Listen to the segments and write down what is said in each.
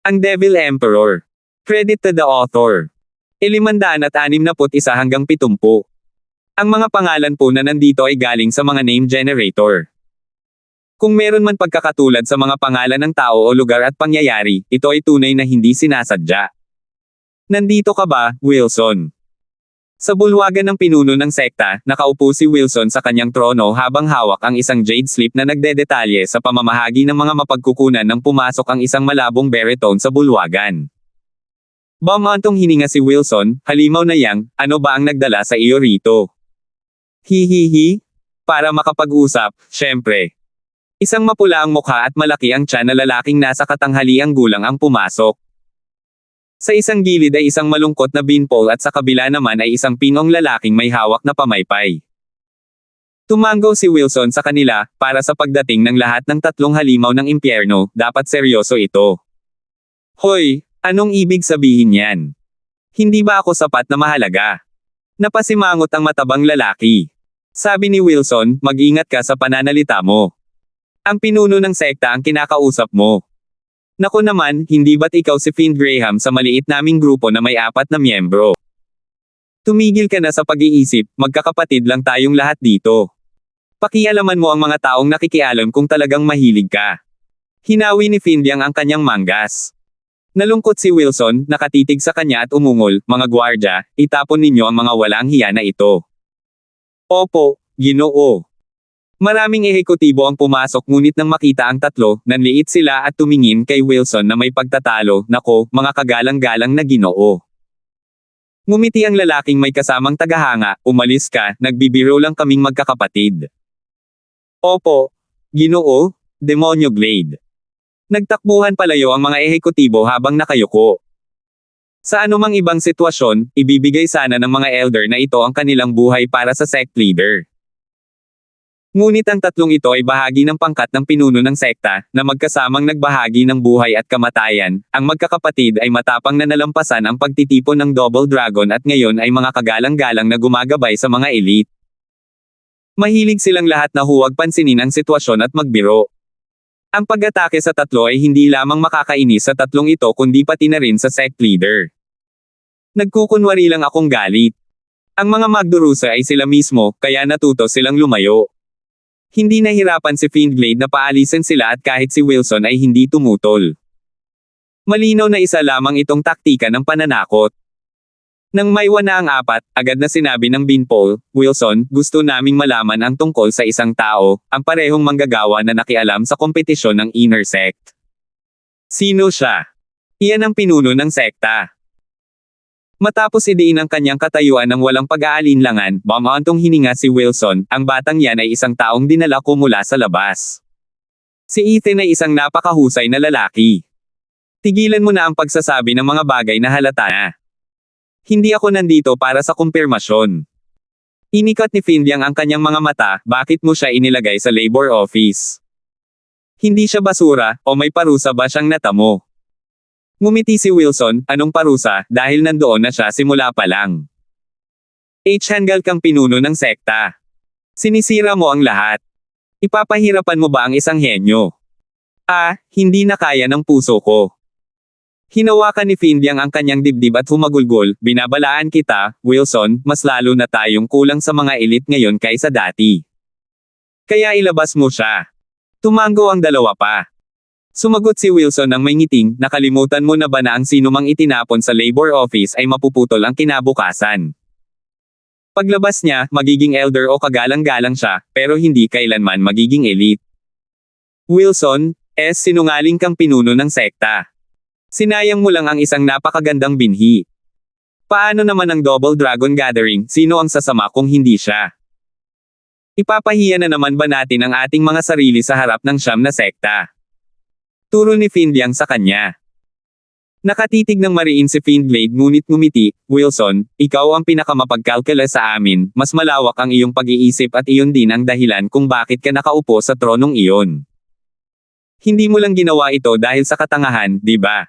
Ang Devil Emperor. Credit to the author. 561 hanggang 70. Ang mga pangalan po na nandito ay galing sa mga name generator. Kung meron man pagkakatulad sa mga pangalan ng tao o lugar at pangyayari, ito ay tunay na hindi sinasadya. Nandito ka ba, Wilson? Sa bulwagan ng pinuno ng sekta, nakaupo si Wilson sa kanyang trono habang hawak ang isang jade slip na nagdedetalye sa pamamahagi ng mga mapagkukunan nang pumasok ang isang malabong baritone sa bulwagan. Bumantong hininga si Wilson, halimaw na yang, ano ba ang nagdala sa iyo rito? Hihihi? Para makapag-usap, syempre. Isang mapula ang mukha at malaki ang tiyan na lalaking nasa katanghaliang gulang ang pumasok. Sa isang gilid ay isang malungkot na beanpole at sa kabila naman ay isang pinong lalaking may hawak na pamaypay. Tumango si Wilson sa kanila, para sa pagdating ng lahat ng tatlong halimaw ng impyerno, dapat seryoso ito. Hoy, anong ibig sabihin yan? Hindi ba ako sapat na mahalaga? Napasimangot ang matabang lalaki. Sabi ni Wilson, mag-ingat ka sa pananalita mo. Ang pinuno ng sekta ang kinakausap mo. Naku naman, hindi ba't ikaw si Finn Graham sa maliit naming grupo na may 4 na miyembro? Tumigil ka na sa pag-iisip, magkakapatid lang tayong lahat dito. Pakialaman mo ang mga taong nakikialam kung talagang mahilig ka. Hinawi ni Findyang ang kanyang manggas. Nalungkot si Wilson, nakatitig sa kanya at umungol, mga gwardya, itapon ninyo ang mga walang hiya na ito. Opo, Ginoo. Maraming ehekutibo ang pumasok ngunit nang makita ang tatlo, nanliit sila at tumingin kay Wilson na may pagtatalo, nako, mga kagalang-galang na Ginoo. Ngumiti ang lalaking may kasamang tagahanga, umalis ka, nagbibiro lang kaming magkakapatid. Opo, Ginoo, Demonyo Glade. Nagtakbuhan palayo ang mga ehekutibo habang nakayuko. Sa anumang ibang sitwasyon, ibibigay sana ng mga elder na ito ang kanilang buhay para sa sect leader. Ngunit ang tatlong ito ay bahagi ng pangkat ng pinuno ng sekta, na magkasamang nagbahagi ng buhay at kamatayan. Ang magkakapatid ay matapang na nalampasan ang pagtitipon ng Double Dragon at ngayon ay mga kagalang-galang na gumagabay sa mga elite. Mahilig silang lahat na huwag pansinin ang sitwasyon at magbiro. Ang pag-atake sa tatlo ay hindi lamang makakainis sa tatlong ito kundi pati na rin sa sect leader. Nagkukunwari lang akong galit. Ang mga magdurusa ay sila mismo, kaya natuto silang lumayo. Hindi nahirapan si Findglade na paalisin sila at kahit si Wilson ay hindi tumutol. Malinaw na isa lamang itong taktika ng pananakot. Nang maiwan na ang 4, agad na sinabi ng Beanpole, Wilson, gusto naming malaman ang tungkol sa isang tao, ang parehong manggagawa na nakialam sa kompetisyon ng Inner Sect. Sino siya? Iyan ang pinuno ng sekta. Matapos idiin ang kanyang katayuan ng walang pag-aalinlangan, bumantong hininga si Wilson, ang batang yan ay isang taong dinala ko mula sa labas. Si Ethan ay isang napakahusay na lalaki. Tigilan mo na ang pagsasabi ng mga bagay na halata na. Hindi ako nandito para sa kumpirmasyon. Inikat ni Findyang ang kanyang mga mata, bakit mo siya inilagay sa labor office? Hindi siya basura, o may parusa ba siyang natamo? Ngumiti si Wilson, anong parusa, dahil nandoon na siya simula pa lang. Hanggal kang pinuno ng sekta. Sinisira mo ang lahat. Ipapahirapan mo ba ang isang henyo? Hindi na kaya ng puso ko. Hinawakan ni Findyang ang kanyang dibdib at humagulgol, binabalaan kita, Wilson, mas lalo na tayong kulang sa mga elite ngayon kaysa dati. Kaya ilabas mo siya. Tumango ang dalawa pa. Sumagot si Wilson ng may ngiting, nakalimutan mo na ba na ang sinumang itinapon sa labor office ay mapuputol ang kinabukasan. Paglabas niya, magiging elder o kagalang-galang siya, pero hindi kailanman magiging elite. Wilson, sinungaling kang pinuno ng sekta. Sinayang mo lang ang isang napakagandang binhi. Paano naman ang Double Dragon Gathering, sino ang sasama kung hindi siya? Ipapahiya na naman ba natin ang ating mga sarili sa harap ng siyam na sekta? Turo ni Findyang sa kanya. Nakatitig ng mariin si Findglade ngunit ngumiti, Wilson, ikaw ang pinakamapagkalkula sa amin, mas malawak ang iyong pag-iisip at iyon din ang dahilan kung bakit ka nakaupo sa tronong iyon. Hindi mo lang ginawa ito dahil sa katangahan, di ba?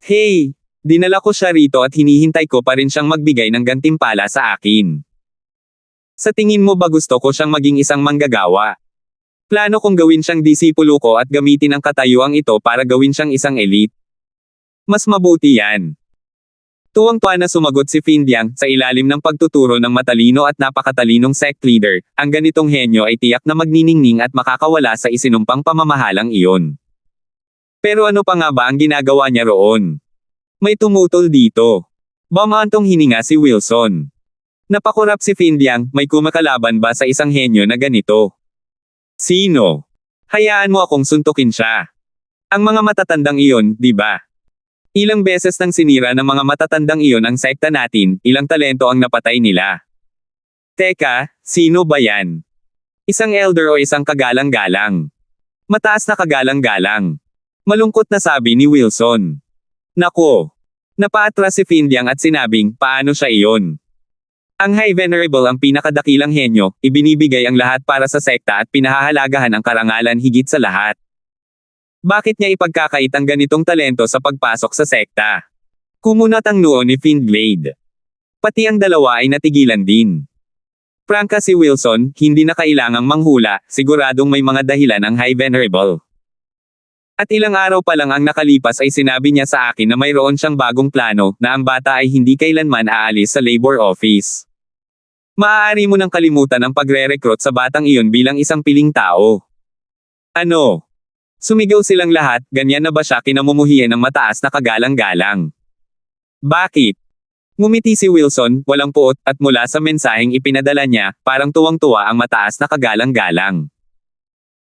Hey! Dinala ko siya rito at hinihintay ko pa rin siyang magbigay ng gantimpala sa akin. Sa tingin mo ba gusto ko siyang maging isang manggagawa? Plano kong gawin siyang disipulo ko at gamitin ang katayuang ito para gawin siyang isang elite. Mas mabuti yan. Tuwang-tuwa na sumagot si Findiang, sa ilalim ng pagtuturo ng matalino at napakatalinong sect leader, ang ganitong henyo ay tiyak na magniningning at makakawala sa isinumpang pamamahalang iyon. Pero ano pa nga ba ang ginagawa niya roon? May tumutol dito. Bumantong hininga si Wilson. Napakurap si Findiang, may kumakalaban ba sa isang henyo na ganito? Sino? Hayaan mo akong suntukin siya. Ang mga matatandang iyon, di ba? Ilang beses nang sinira ng mga matatandang iyon ang sekta natin, ilang talento ang napatay nila. Teka, sino ba yan? Isang elder o isang kagalang-galang? Mataas na kagalang-galang. Malungkot na sabi ni Wilson. Nako. Napaatras si Findiang at sinabing, paano siya iyon? Ang High Venerable ang pinakadakilang henyo, ibinibigay ang lahat para sa sekta at pinahahalagahan ang karangalan higit sa lahat. Bakit niya ipagkakait ang ganitong talento sa pagpasok sa sekta? Kumunat ang noo ni Findglade. Pati ang dalawa ay natigilan din. Prangka si Wilson, hindi na kailangang manghula, siguradong may mga dahilan ang High Venerable. At ilang araw pa lang ang nakalipas ay sinabi niya sa akin na mayroon siyang bagong plano, na ang bata ay hindi kailanman aalis sa labor office. Maaari mo nang kalimutan ang pagre-recruit sa batang iyon bilang isang piling tao. Ano? Sumigaw silang lahat, ganyan na ba siya kinamumuhian ng mataas na kagalang-galang? Bakit? Ngumiti si Wilson, walang puot, at mula sa mensaheng ipinadala niya, parang tuwang-tuwa ang mataas na kagalang-galang.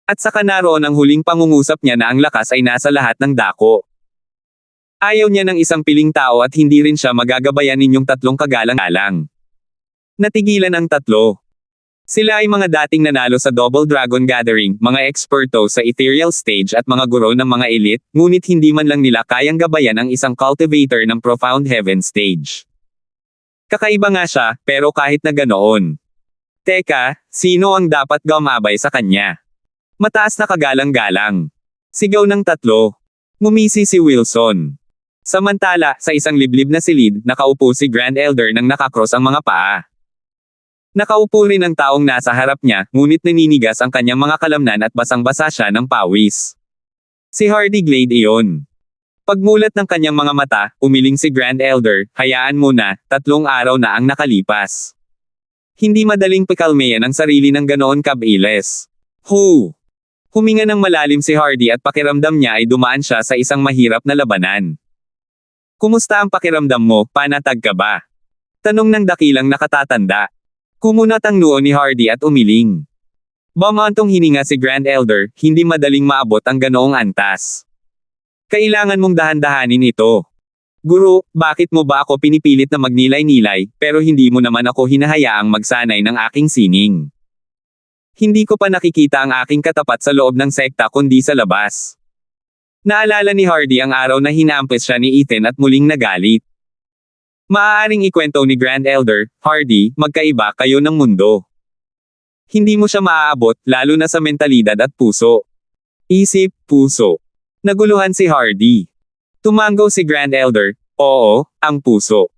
At saka naroon ang huling pangungusap niya na ang lakas ay nasa lahat ng dako. Ayaw niya ng isang piling tao at hindi rin siya magagabayan ninyong tatlong kagalang-galang. Natigilan ang tatlo. Sila ay mga dating nanalo sa Double Dragon Gathering, mga eksperto sa ethereal stage at mga guro ng mga elite, ngunit hindi man lang nila kayang gabayan ang isang cultivator ng Profound Heaven stage. Kakaiba nga siya, pero kahit na ganoon. Teka, sino ang dapat gumabay sa kanya? Mataas na kagalang-galang. Sigaw ng tatlo. Ngumisi si Wilson. Samantala, sa isang liblib na silid, nakaupo si Grand Elder nang nakakross ang mga paa. Nakaupo rin ang taong nasa harap niya, ngunit naninigas ang kanyang mga kalamnan at basang-basa siya ng pawis. Si Hardy Glade iyon. Pagmulat ng kanyang mga mata, umiling si Grand Elder, hayaan mo na, 3 araw na ang nakalipas. Hindi madaling pakalmayan ang sarili ng ganoon kabilis. Huminga ng malalim si Hardy at pakiramdam niya ay dumaan siya sa isang mahirap na labanan. Kumusta ang pakiramdam mo, panatag ka ba? Tanong ng dakilang nakatatanda. Kumunat ang noo ni Hardy at umiling. Bumantong hininga si Grand Elder, hindi madaling maabot ang ganoong antas. Kailangan mong dahan-dahanin ito. Guro, bakit mo ba ako pinipilit na magnilay-nilay, pero hindi mo naman ako hinahayaang magsanay ng aking sining? Hindi ko pa nakikita ang aking katapat sa loob ng sekta kundi sa labas. Naalala ni Hardy ang araw na hinampis siya ni Ethan at muling nagalit. Maaaring ikwento ni Grand Elder, Hardy, magkaiba kayo ng mundo. Hindi mo siya maaabot, lalo na sa mentalidad at puso. Isip, puso. Naguluhan si Hardy. Tumango si Grand Elder, oo, ang puso.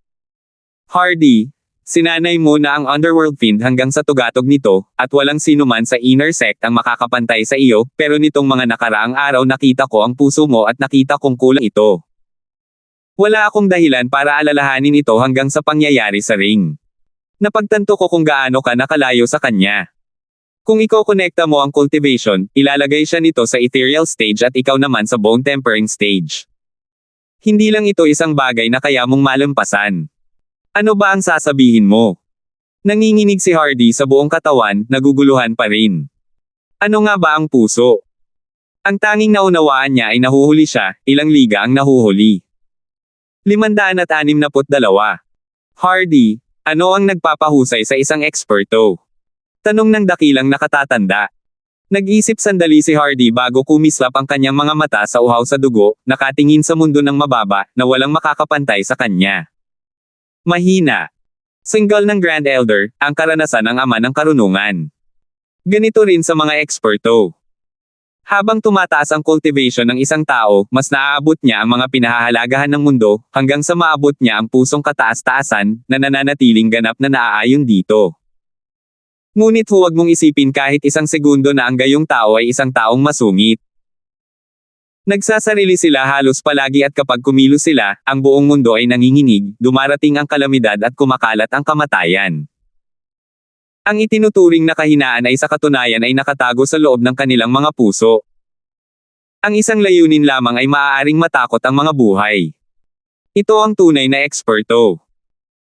Hardy, sinanay mo na ang Underworld Fiend hanggang sa tugatog nito, at walang sinuman sa inner sect ang makakapantay sa iyo, pero nitong mga nakaraang araw nakita ko ang puso mo at nakita kong kulang ito. Wala akong dahilan para alalahanin ito hanggang sa pangyayari sa ring. Napagtanto ko kung gaano ka nakalayo sa kanya. Kung iko-konekta mo ang cultivation, ilalagay siya nito sa ethereal stage at ikaw naman sa bone tempering stage. Hindi lang ito isang bagay na kaya mong malampasan. Ano ba ang sasabihin mo? Nanginginig si Hardy sa buong katawan, naguguluhan pa rin. Ano nga ba ang puso? Ang tanging naunawaan niya ay nahuhuli siya, ilang liga ang nahuhuli. 562. Hardy, ano ang nagpapahusay sa isang eksperto? Tanong ng dakilang nakatatanda. Nag-isip sandali si Hardy bago kumislap ang kanyang mga mata sa uhaw sa dugo, nakatingin sa mundo ng mababa, na walang makakapantay sa kanya. Mahina. Single ng Grand Elder, ang karanasan ng ama ng karunungan. Ganito rin sa mga eksperto. Habang tumataas ang cultivation ng isang tao, mas naaabot niya ang mga pinahahalagahan ng mundo, hanggang sa maabot niya ang pusong kataas-taasan, na nananatiling ganap na naaayon dito. Ngunit huwag mong isipin kahit isang segundo na ang gayong tao ay isang taong masungit. Nagsasarili sila halos palagi at kapag kumilos sila, ang buong mundo ay nanginginig, dumarating ang kalamidad at kumakalat ang kamatayan. Ang itinuturing na kahinaan ay sa katunayan ay nakatago sa loob ng kanilang mga puso. Ang isang layunin lamang ay maaaring matakot ang mga buhay. Ito ang tunay na eksperto.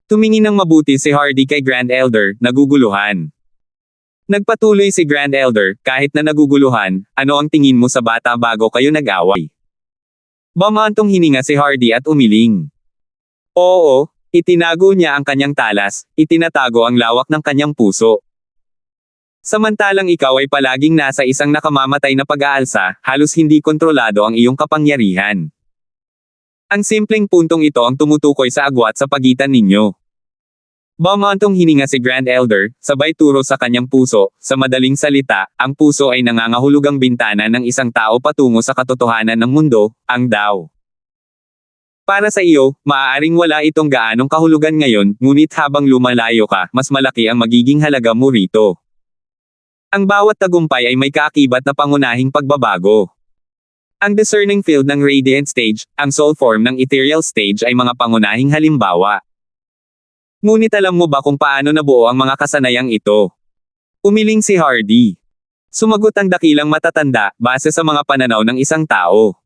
Tumingin ng mabuti si Hardy kay Grand Elder, naguguluhan. Nagpatuloy si Grand Elder, kahit na naguguluhan, ano ang tingin mo sa bata bago kayo nag-away? Bumantong hininga si Hardy at umiling. Oo, itinago niya ang kanyang talas, itinatago ang lawak ng kanyang puso. Samantalang ikaw ay palaging nasa isang nakamamatay na pag-aalsa, halos hindi kontrolado ang iyong kapangyarihan. Ang simpleng puntong ito ang tumutukoy sa agwat sa pagitan ninyo. Bumantong hininga si Grand Elder, sabay turo sa kanyang puso, sa madaling salita, ang puso ay nangangahulugang bintana ng isang tao patungo sa katotohanan ng mundo, ang Tao. Para sa iyo, maaaring wala itong gaanong kahulugan ngayon, ngunit habang lumalayo ka, mas malaki ang magiging halaga mo rito. Ang bawat tagumpay ay may kaakibat na pangunahing pagbabago. Ang discerning field ng radiant stage, ang soul form ng ethereal stage ay mga pangunahing halimbawa. Ngunit alam mo ba kung paano nabuo ang mga kasanayang ito? Umiling si Hardy. Sumagot ang dakilang matatanda, base sa mga pananaw ng isang tao.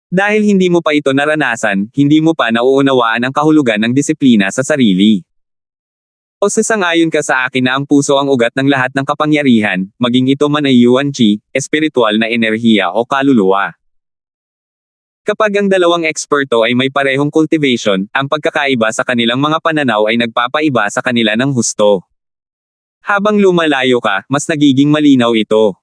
Dahil hindi mo pa ito naranasan, hindi mo pa nauunawaan ang kahulugan ng disiplina sa sarili. O sasang-ayon ka sa akin na ang puso ang ugat ng lahat ng kapangyarihan, maging ito man ay yuan qi, espiritual na enerhiya o kaluluwa. Kapag ang dalawang eksperto ay may parehong cultivation, ang pagkakaiba sa kanilang mga pananaw ay nagpapaiba sa kanila ng husto. Habang lumalayo ka, mas nagiging malinaw ito.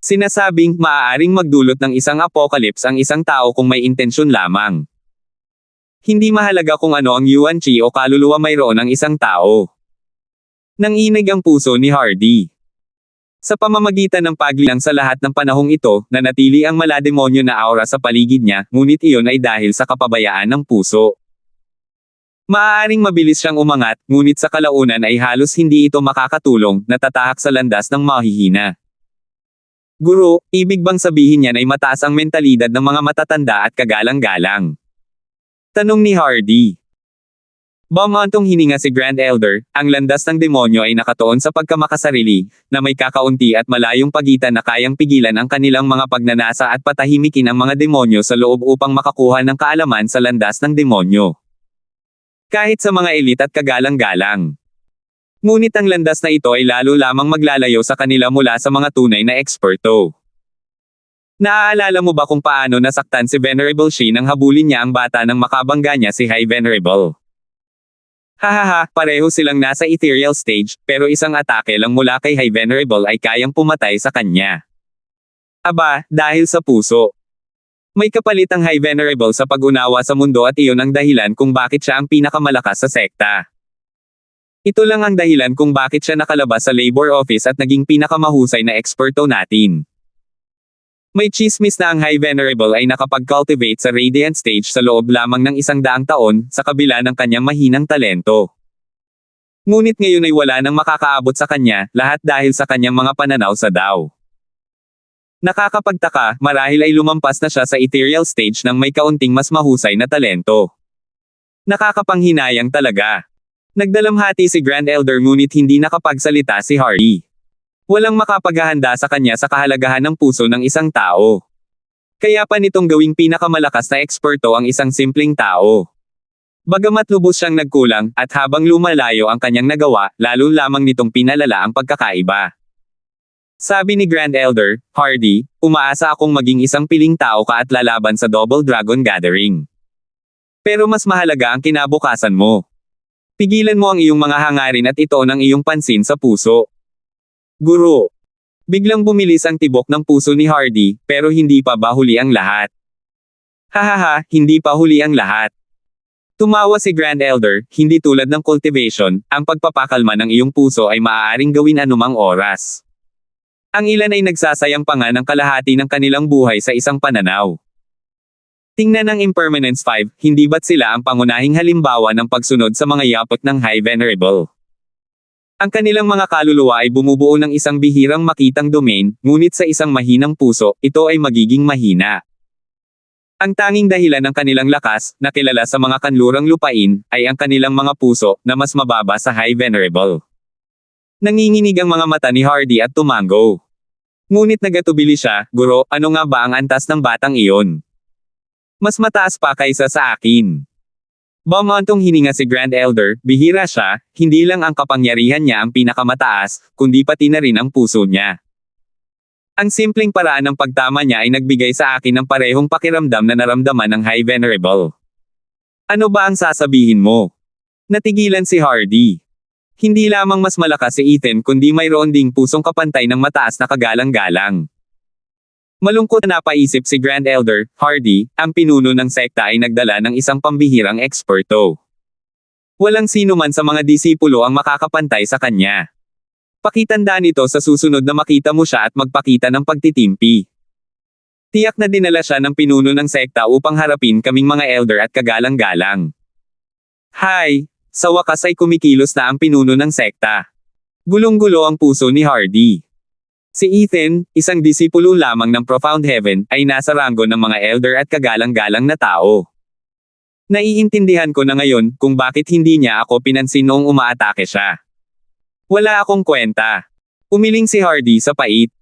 Sinasabing, maaaring magdulot ng isang apocalypse ang isang tao kung may intensyon lamang. Hindi mahalaga kung ano ang yuan qi o kaluluwa mayroon ng isang tao. Nanginig ang puso ni Hardy. Sa pamamagitan ng paglilang sa lahat ng panahong ito, nanatili ang malademonyo na aura sa paligid niya, ngunit iyon ay dahil sa kapabayaan ng puso. Maaaring mabilis siyang umangat, ngunit sa kalaunan ay halos hindi ito makakatulong, natatahak sa landas ng mahihina. Guro, ibig bang sabihin niyan ay mataas ang mentalidad ng mga matatanda at kagalang-galang? Tanong ni Hardy. Bumantong hininga si Grand Elder, ang landas ng demonyo ay nakatuon sa pagkamakasarili, na may kakaunti at malayong pagitan na kayang pigilan ang kanilang mga pagnanasa at patahimikin ang mga demonyo sa loob upang makakuha ng kaalaman sa landas ng demonyo. Kahit sa mga elit at kagalang-galang. Ngunit ang landas na ito ay lalo lamang maglalayo sa kanila mula sa mga tunay na eksperto. Naaalala mo ba kung paano nasaktan si Venerable Shi nang habulin niya ang bata ng makabangga niya si High Venerable? Hahaha, pareho silang nasa ethereal stage, pero isang atake lang mula kay High Venerable ay kayang pumatay sa kanya. Aba, dahil sa puso. May kapalit ang High Venerable sa pag-unawa sa mundo at iyon ang dahilan kung bakit siya ang pinakamalakas sa sekta. Ito lang ang dahilan kung bakit siya nakalabas sa labor office at naging pinakamahusay na eksperto natin. May chismis na ang High Venerable ay nakapag-cultivate sa Radiant Stage sa loob lamang ng 100 taon, sa kabila ng kanyang mahinang talento. Ngunit ngayon ay wala nang makakaabot sa kanya, lahat dahil sa kanyang mga pananaw sa Tao. Nakakapagtaka, marahil ay lumampas na siya sa ethereal stage ng may kaunting mas mahusay na talento. Nakakapanghinayang talaga. Nagdalamhati si Grand Elder ngunit hindi nakapagsalita si Hardy. Walang makapaghahanda sa kanya sa kahalagahan ng puso ng isang tao. Kaya pa nitong gawing pinakamalakas na eksperto ang isang simpleng tao. Bagamat lubos siyang nagkulang, at habang lumalayo ang kanyang nagawa, lalo lamang nitong pinalala ang pagkakaiba. Sabi ni Grand Elder, Hardy, umaasa akong maging isang piling tao ka at lalaban sa Double Dragon Gathering. Pero mas mahalaga ang kinabukasan mo. Pigilan mo ang iyong mga hangarin at ito ang iyong pansin sa puso. Guro. Biglang bumilis ang tibok ng puso ni Hardy, pero hindi pa ba huli ang lahat? Hahaha, hindi pa huli ang lahat. Tumawa si Grand Elder, hindi tulad ng cultivation, ang pagpapakalma ng iyong puso ay maaaring gawin anumang oras. Ang ilan ay nagsasayang pa nga ng kalahati ng kanilang buhay sa isang pananaw. Tingnan ang Impermanence 5, hindi ba't sila ang pangunahing halimbawa ng pagsunod sa mga yapot ng High Venerable? Ang kanilang mga kaluluwa ay bumubuo ng isang bihirang makitang domain, ngunit sa isang mahinang puso, ito ay magiging mahina. Ang tanging dahilan ng kanilang lakas, na kilala sa mga kanlurang lupain, ay ang kanilang mga puso, na mas mababa sa High Venerable. Nanginginig ang mga mata ni Hardy at tumango. Ngunit nagatubili siya, Guro, ano nga ba ang antas ng batang iyon? Mas mataas pa kaysa sa akin. Bumantong hininga si Grand Elder, bihira siya, hindi lang ang kapangyarihan niya ang pinakamataas, kundi pati na rin ang puso niya. Ang simpleng paraan ng pagtama niya ay nagbigay sa akin ng parehong pakiramdam na naramdaman ng High Venerable. Ano ba ang sasabihin mo? Natigilan si Hardy. Hindi lamang mas malakas si Ethan kundi mayroon ding pusong kapantay ng mataas na kagalang-galang. Malungkot na napaisip si Grand Elder, Hardy, ang pinuno ng sekta ay nagdala ng isang pambihirang eksperto. Walang sino man sa mga disipulo ang makakapantay sa kanya. Pakitandaan ito sa susunod na makita mo siya at magpakita ng pagtitimpi. Tiyak na dinala siya ng pinuno ng sekta upang harapin kaming mga elder at kagalang-galang. Hay, sa wakas ay kumikilos na ang pinuno ng sekta. Gulong-gulo ang puso ni Hardy. Si Ethan, isang disipulo lamang ng Profound Heaven, ay nasa ranggo ng mga elder at kagalang-galang na tao. Naiintindihan ko na ngayon kung bakit hindi niya ako pinansin noong umaatake siya. Wala akong kwenta. Umiling si Hardy sa pait.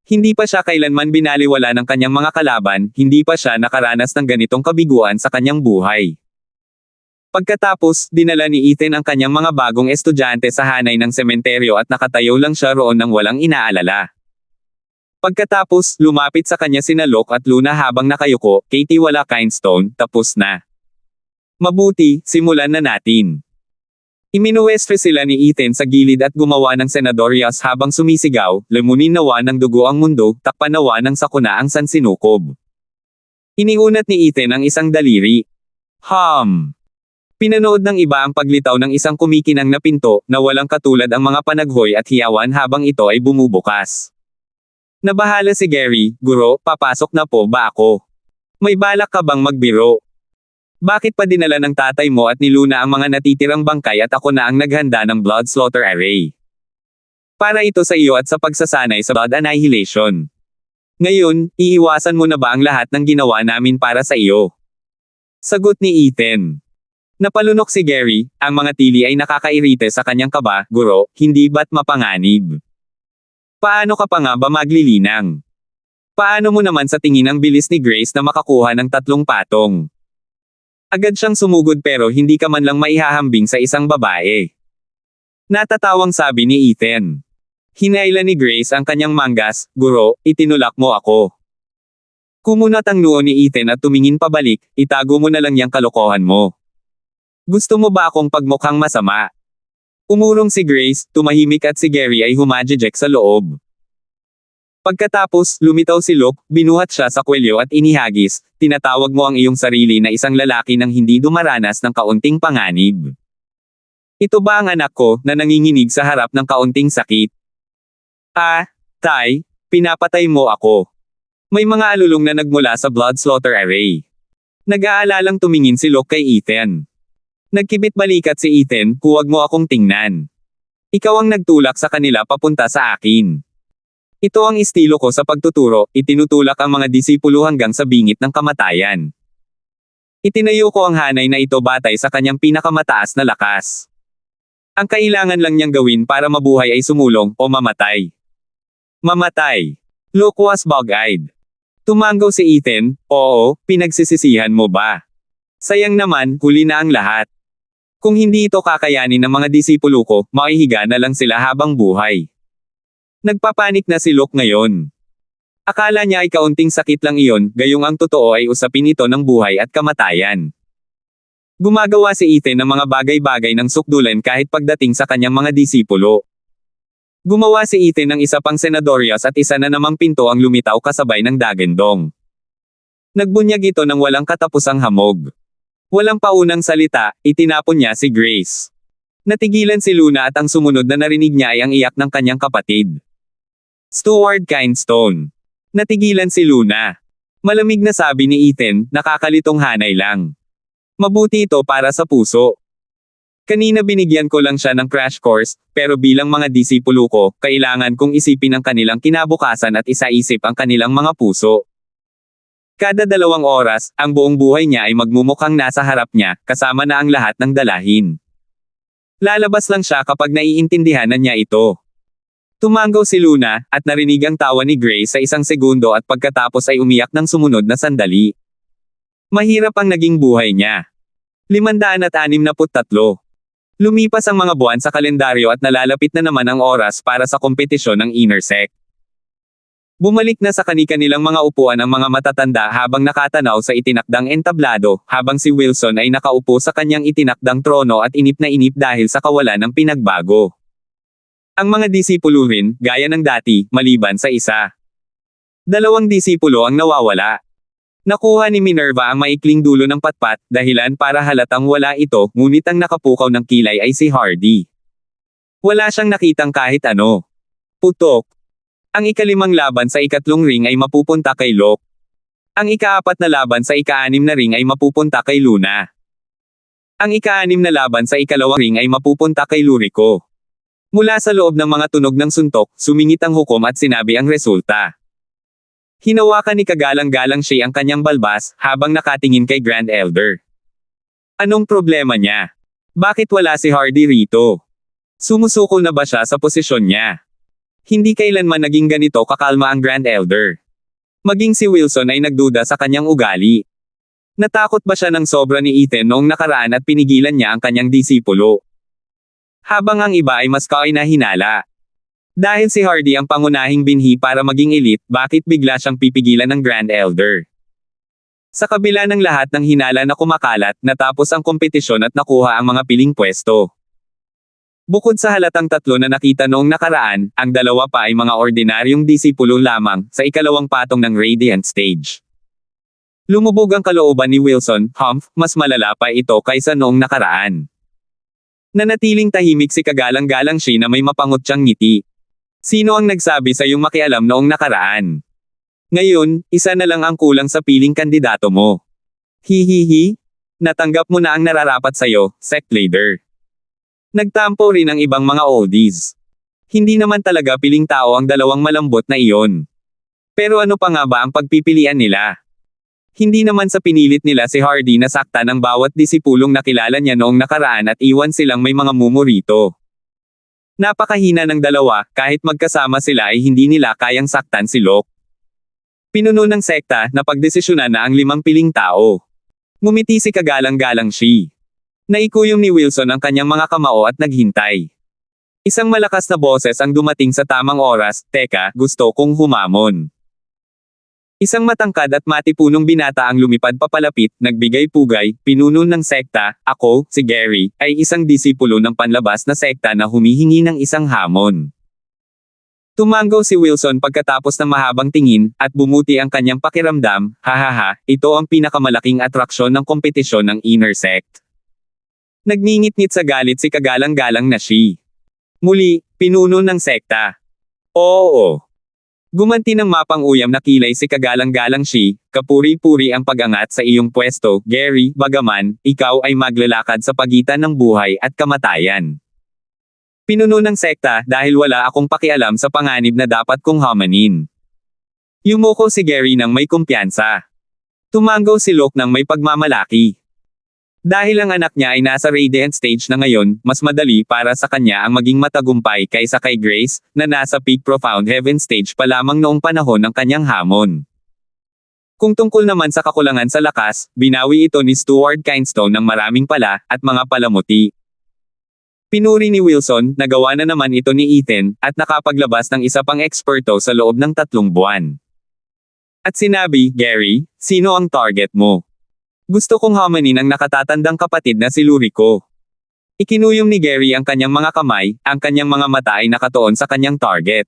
Hindi pa siya kailanman binaliwala ng kanyang mga kalaban, hindi pa siya nakaranas ng ganitong kabiguan sa kanyang buhay. Pagkatapos, dinala ni Ethan ang kanyang mga bagong estudyante sa hanay ng sementeryo at nakatayo lang siya roon ng walang inaalala. Pagkatapos, lumapit sa kanya sina Locke at Luna habang nakayuko, Katie wala Kindstone, tapos na. Mabuti, simulan na natin. Iminuwestre sila ni Ethan sa gilid at gumawa ng senadorias habang sumisigaw, lamunin nawa ng dugo ang mundo, takpan nawa ng sakuna ang sansinukob. Iniunat ni Ethan ang isang daliri. Pinanood ng iba ang paglitaw ng isang kumikinang na pinto, na walang katulad ang mga panaghoy at hiyawan habang ito ay bumubukas. Nabahala si Gary, Guro, papasok na po ba ako? May balak ka bang magbiro? Bakit pa dinala ng tatay mo at ni Luna ang mga natitirang bangkay at ako na ang naghanda ng blood slaughter array? Para ito sa iyo at sa pagsasanay sa blood annihilation. Ngayon, iiwasan mo na ba ang lahat ng ginawa namin para sa iyo? Sagot ni Ethan. Napalunok si Gary, ang mga tili ay nakakairite sa kanyang kaba, Guro, hindi ba't mapanganib? Paano ka pa nga ba maglilinang? Paano mo naman sa tingin ang bilis ni Grace na makakuha ng 3 patong? Agad siyang sumugod pero hindi ka man lang maihahambing sa isang babae. Natatawang sabi ni Ethan. Hinayla ni Grace ang kanyang manggas, Guro, itinulak mo ako. Kumunat ang noo ni Ethan at tumingin pabalik, itago mo na lang yang kalokohan mo. Gusto mo ba akong pagmukhang masama? Umurong si Grace, tumahimik at si Gary ay humajejek sa loob. Pagkatapos, lumitaw si Locke, binuhat siya sa kwelyo at inihagis, tinatawag mo ang iyong sarili na isang lalaki nang hindi dumaranas ng kaunting panganib. Ito ba ang anak ko, na nanginginig sa harap ng kaunting sakit? Tay, pinapatay mo ako. May mga alulong na nagmula sa blood slaughter array. Nag-aalalang tumingin si Locke kay Ethan. Nagkibit balikat si Ethan, huwag mo akong tingnan. Ikaw ang nagtulak sa kanila papunta sa akin. Ito ang estilo ko sa pagtuturo, itinutulak ang mga disipulo hanggang sa bingit ng kamatayan. Itinayo ko ang hanay na ito batay sa kanyang pinakamataas na lakas. Ang kailangan lang niyang gawin para mabuhay ay sumulong, o mamatay. Mamatay. Locke was bug-eyed. Tumango si Ethan, oo, pinagsisisihan mo ba? Sayang naman, huli na ang lahat. Kung hindi ito kakayanin ng mga disipulo ko, makihiga na lang sila habang buhay. Nagpapanik na si Locke ngayon. Akala niya ay kaunting sakit lang iyon, gayong ang totoo ay usapin ito ng buhay at kamatayan. Gumagawa si Ethan ng mga bagay-bagay ng sukdulan kahit pagdating sa kanyang mga disipulo. Gumawa si Ethan ng isa pang senadorias at isa na namang pinto ang lumitaw kasabay ng dagendong. Nagbunyag ito ng walang katapusang hamog. Walang paunang salita, itinapon niya si Grace. Natigilan si Luna at ang sumunod na narinig niya ay ang iyak ng kanyang kapatid. Stuart Kindstone. Natigilan si Luna. Malamig na sabi ni Ethan, nakakalitong hanay lang. Mabuti ito para sa puso. Kanina binigyan ko lang siya ng crash course, pero bilang mga disipulo ko, kailangan kong isipin ang kanilang kinabukasan at isaisip ang kanilang mga puso. Kada 2 oras, ang buong buhay niya ay magmumukhang nasa harap niya, kasama na ang lahat ng dalahin. Lalabas lang siya kapag naiintindihan na niya ito. Tumanggaw si Luna, at narinig ang tawa ni Grace sa 1 segundo at pagkatapos ay umiyak ng sumunod na sandali. Mahirap ang naging buhay niya. 563. Lumipas ang mga buwan sa kalendaryo at nalalapit na naman ang oras para sa kompetisyon ng Inner Sect. Bumalik na sa kani-kanilang mga upuan ang mga matatanda habang nakatanaw sa itinakdang entablado, habang si Wilson ay nakaupo sa kanyang itinakdang trono at inip na inip dahil sa kawalan ng pinagbago. Ang mga disipulo rin, gaya ng dati, maliban sa isa. 2 disipulo ang nawawala. Nakuha ni Minerva ang maikling dulo ng patpat, dahilan para halatang wala ito, ngunit ang nakapukaw ng kilay ay si Hardy. Wala siyang nakitang kahit ano. Putok. Ang ika-5 laban sa ika-3 ring ay mapupunta kay Locke. Ang ika-4 na laban sa ika-6 na ring ay mapupunta kay Luna. Ang ika-6 na laban sa ika-2 ring ay mapupunta kay Lurico. Mula sa loob ng mga tunog ng suntok, sumingit ang hukom at sinabi ang resulta. Hinawakan ni Kagalang-galang siya ang kanyang balbas, habang nakatingin kay Grand Elder. Anong problema niya? Bakit wala si Hardy rito? Sumusuko na ba siya sa posisyon niya? Hindi kailanman naging ganito kakalma ang Grand Elder. Maging si Wilson ay nagduda sa kanyang ugali. Natakot ba siya ng sobra ni Ethan noong nakaraan at pinigilan niya ang kanyang disipulo? Habang ang iba ay mas kainahinala. Dahil si Hardy ang pangunahing binhi para maging elite, bakit bigla siyang pipigilan ng Grand Elder? Sa kabila ng lahat ng hinala na kumakalat, natapos ang kompetisyon at nakuha ang mga piling pwesto. Bukod sa halatang 3 na nakita noong nakaraan, ang 2 pa ay mga ordinaryong disipulo lamang, sa ika-2 patong ng Radiant Stage. Lumubog ang kalooban ni Wilson, mas malala pa ito kaysa noong nakaraan. Nanatiling tahimik si Kagalang-galang siya na may mapangot siyang ngiti. Sino ang nagsabi sa iyong makialam noong nakaraan? Ngayon, isa na lang ang kulang sa piling kandidato mo. Hihihi. Natanggap mo na ang nararapat sa'yo, sect leader. Nagtampo rin ang ibang mga oldies. Hindi naman talaga piling tao ang 2 malambot na iyon. Pero ano pa nga ba ang pagpipilian nila? Hindi naman sa pinilit nila si Hardy na sakta ng bawat disipulong nakilala niya noong nakaraan at iwan silang may mga mumo rito. Napakahina ng 2, kahit magkasama sila ay hindi nila kayang saktan si Locke. Pinuno ng sekta na pagdesisyonan na ang 5 piling tao. Ngumiti si Kagalang-galang siya. Naikuyom ni Wilson ang kanyang mga kamao at naghintay. Isang malakas na boses ang dumating sa tamang oras, "Teka, gusto kong humamon." Isang matangkad at matipunong binata ang lumipad papalapit, nagbigay pugay, pinuno ng sekta, "Ako, si Gary, ay isang disipulo ng panlabas na sekta na humihingi ng isang hamon." Tumanggaw si Wilson pagkatapos ng mahabang tingin, at bumuti ang kanyang pakiramdam, "Hahaha, ito ang pinakamalaking atraksyon ng kompetisyon ng Inner Sect." Nagngingit-ngit sa galit si Kagalang-galang na siya. Muli, pinuno ng sekta. Oo. Gumanti ng mapang-uyam na kilay si Kagalang-galang siya, "Kapuri-puri ang pag-angat sa iyong pwesto, Gary, bagaman, ikaw ay maglalakad sa pagitan ng buhay at kamatayan." Pinuno ng sekta, "Dahil wala akong pakialam sa panganib na dapat kong hamanin." Yumuko si Gary ng may kumpiyansa. Tumanggaw si Locke ng may pagmamalaki. Dahil ang anak niya ay nasa Radiant Stage na ngayon, mas madali para sa kanya ang maging matagumpay kaysa kay Grace, na nasa Peak Profound Heaven Stage pa lamang noong panahon ng kanyang hamon. Kung tungkol naman sa kakulangan sa lakas, binawi ito ni Stuart Kindstone ng maraming pala, at mga palamuti. Pinuri ni Wilson, nagawa na naman ito ni Ethan, at nakapaglabas ng isa pang eksperto sa loob ng 3 buwan. At sinabi, "Gary, sino ang target mo?" "Gusto kong hamanin ang nakatatandang kapatid na si Lurico." Ikinuyom ni Gary ang kanyang mga kamay, ang kanyang mga mata ay nakatuon sa kanyang target.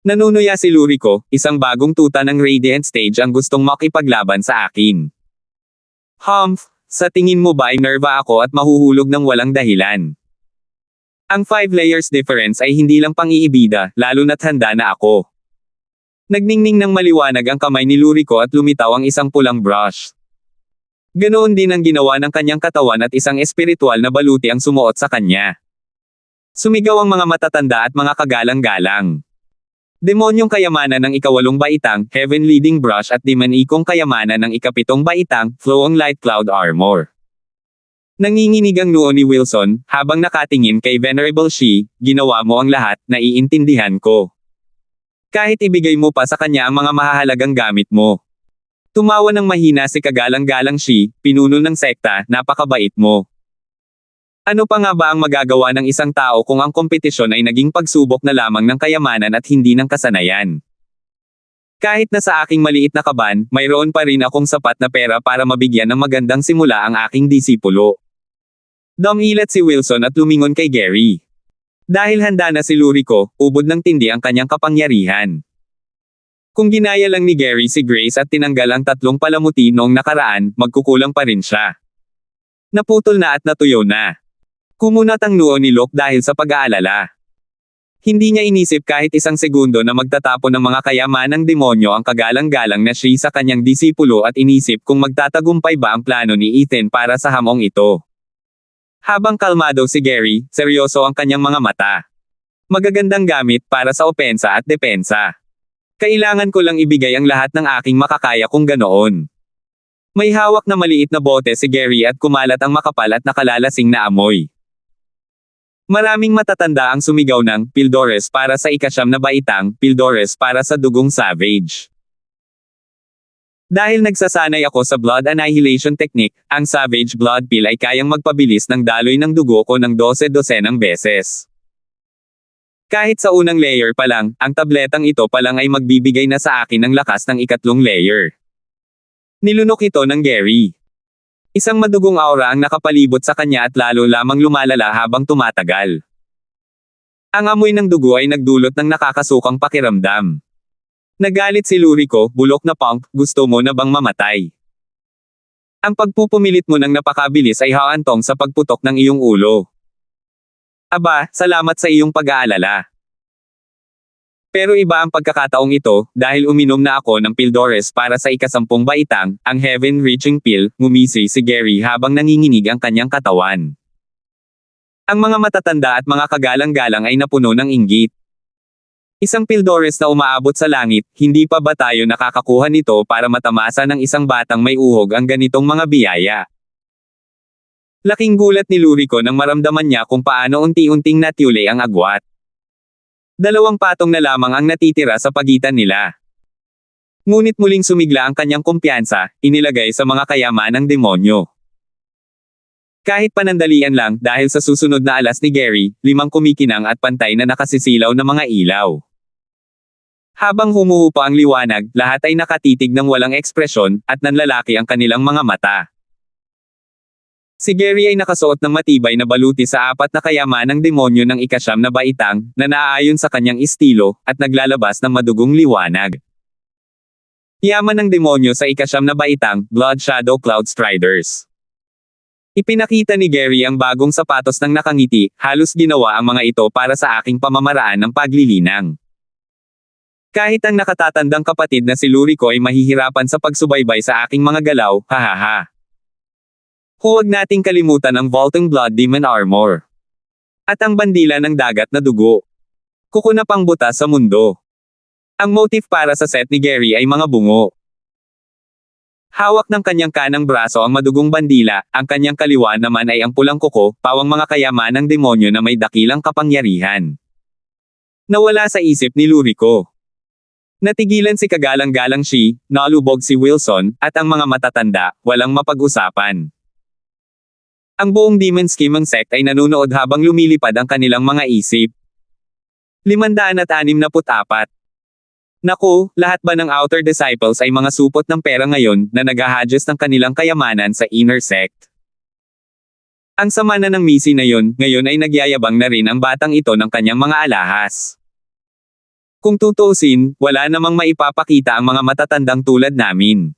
"Nanunuya si Lurico, isang bagong tuta ng Radiant Stage ang gustong makipaglaban sa akin." Sa tingin mo ba ay nerva ako at mahuhulog ng walang dahilan? Ang 5 layers difference ay hindi lang pang-iibida, lalo na't handa na ako. Nagningning ng maliwanag ang kamay ni Lurico at lumitaw ang isang pulang brush. Ganoon din ang ginawa ng kanyang katawan at isang espiritual na baluti ang sumuot sa kanya. Sumigaw ang mga matatanda at mga kagalang-galang. Demonyong kayamanan ng ikawalong baitang, Heaven Leading Brush at demonikong kayamanan ng ikapitong baitang, Flowing Light Cloud Armor. Nanginginig ang noo ni Wilson, habang nakatingin kay Venerable Shi, ginawa mo ang lahat, naiintindihan ko. Kahit ibigay mo pa sa kanya ang mga mahahalagang gamit mo. Tumawa ng mahina si kagalang-galang Shi, pinuno ng sekta, napakabait mo. Ano pa nga ba ang magagawa ng isang tao kung ang kompetisyon ay naging pagsubok na lamang ng kayamanan at hindi ng kasanayan? Kahit na sa aking maliit na kaban, mayroon pa rin akong sapat na pera para mabigyan ng magandang simula ang aking disipulo. Dumilat si Wilson at lumingon kay Gary. Dahil handa na si Lurico, ubod ng tindi ang kanyang kapangyarihan. Kung ginaya lang ni Gary si Grace at tinanggal ang tatlong palamuti noong nakaraan, magkukulang pa rin siya. Naputol na at natuyo na. Kumunat ang noo ni Locke dahil sa pag-aalala. Hindi niya inisip kahit isang segundo na magtatapon ng mga kayamanang demonyo ang kagalang-galang na siya sa kanyang disipulo at inisip kung magtatagumpay ba ang plano ni Ethan para sa hamong ito. Habang kalmado si Gary, seryoso ang kanyang mga mata. Magagandang gamit para sa opensa at depensa. Kailangan ko lang ibigay ang lahat ng aking makakaya kung ganoon. May hawak na maliit na bote si Gary at kumalat ang makapal at nakalalasing na amoy. Maraming matatanda ang sumigaw ng Pildores para sa ikasyam na baitang, Pildores para sa dugong savage. Dahil nagsasanay ako sa blood annihilation technique, ang savage blood pill ay kayang magpabilis ng daloy ng dugo ko ng 12-dosenang beses. Kahit sa unang layer pa lang, ang tabletang ito pa lang ay magbibigay na sa akin ng lakas ng ikatlong layer. Nilunok ito ng Gary. Isang madugong aura ang nakapalibot sa kanya at lalo lamang lumalala habang tumatagal. Ang amoy ng dugo ay nagdulot ng nakakasukang pakiramdam. Nagalit si Lurico, bulok na punk, gusto mo na bang mamatay? Ang pagpupumilit mo ng napakabilis ay haantong sa pagputok ng iyong ulo. Aba, salamat sa iyong pag-aalala. Pero iba ang pagkakataong ito, dahil uminom na ako ng Pildores para sa ikasampung baitang, ang heaven-reaching pill, ngumisi si Gary habang nanginginig ang kanyang katawan. Ang mga matatanda at mga kagalang-galang ay napuno ng inggit. Isang Pildores na umaabot sa langit, hindi pa ba tayo nakakakuha nito para matamasa ng isang batang may uhog ang ganitong mga biyaya? Laking gulat ni Lurico nang maramdaman niya kung paano unti-unting natiulay ang agwat. 2 patong na lamang ang natitira sa pagitan nila. Ngunit muling sumigla ang kanyang kumpiyansa, inilagay sa mga kayamanang demonyo. Kahit panandalian lang, dahil sa susunod na alas ni Gary, 5 kumikinang at pantay na nakasisilaw na mga ilaw. Habang humuhupa ang liwanag, lahat ay nakatitig ng walang ekspresyon, at nanlalaki ang kanilang mga mata. Si Gary ay nakasuot ng matibay na baluti sa 4 na kayamanang demonyo ng ikasyam na baitang, na naaayon sa kanyang estilo, at naglalabas ng madugong liwanag. Yaman ng demonyo sa ikasyam na baitang, Blood Shadow Cloud Striders. Ipinakita ni Gary ang bagong sapatos ng nakangiti, halos ginawa ang mga ito para sa aking pamamaraan ng paglilinang. Kahit ang nakatatandang kapatid na si Lurico ay mahihirapan sa pagsubaybay sa aking mga galaw, hahaha. Huwag nating kalimutan ang Vaulting Blood Demon Armor. At ang bandila ng dagat na dugo. Kukuna pang buta sa mundo. Ang motif para sa set ni Gary ay mga bungo. Hawak ng kanyang kanang braso ang madugong bandila, ang kanyang kaliwa naman ay ang pulang kuko, pawang mga kayamanang demonyo na may dakilang kapangyarihan. Nawala sa isip ni Lurico. Natigilan si kagalang-galang Shi, nalubog si Wilson, at ang mga matatanda, walang mapag-usapan. Ang buong Demon Scheming Sect ay nanunood habang lumilipad ang kanilang mga isip. 564. Naku, lahat ba ng outer disciples ay mga supot ng pera ngayon na naghahadjust ng kanilang kayamanan sa inner sect? Ang sama na ng misi na yun, ngayon ay nagyayabang na rin ang batang ito ng kanyang mga alahas. Kung tutuusin, wala namang maipapakita ang mga matatandang tulad namin.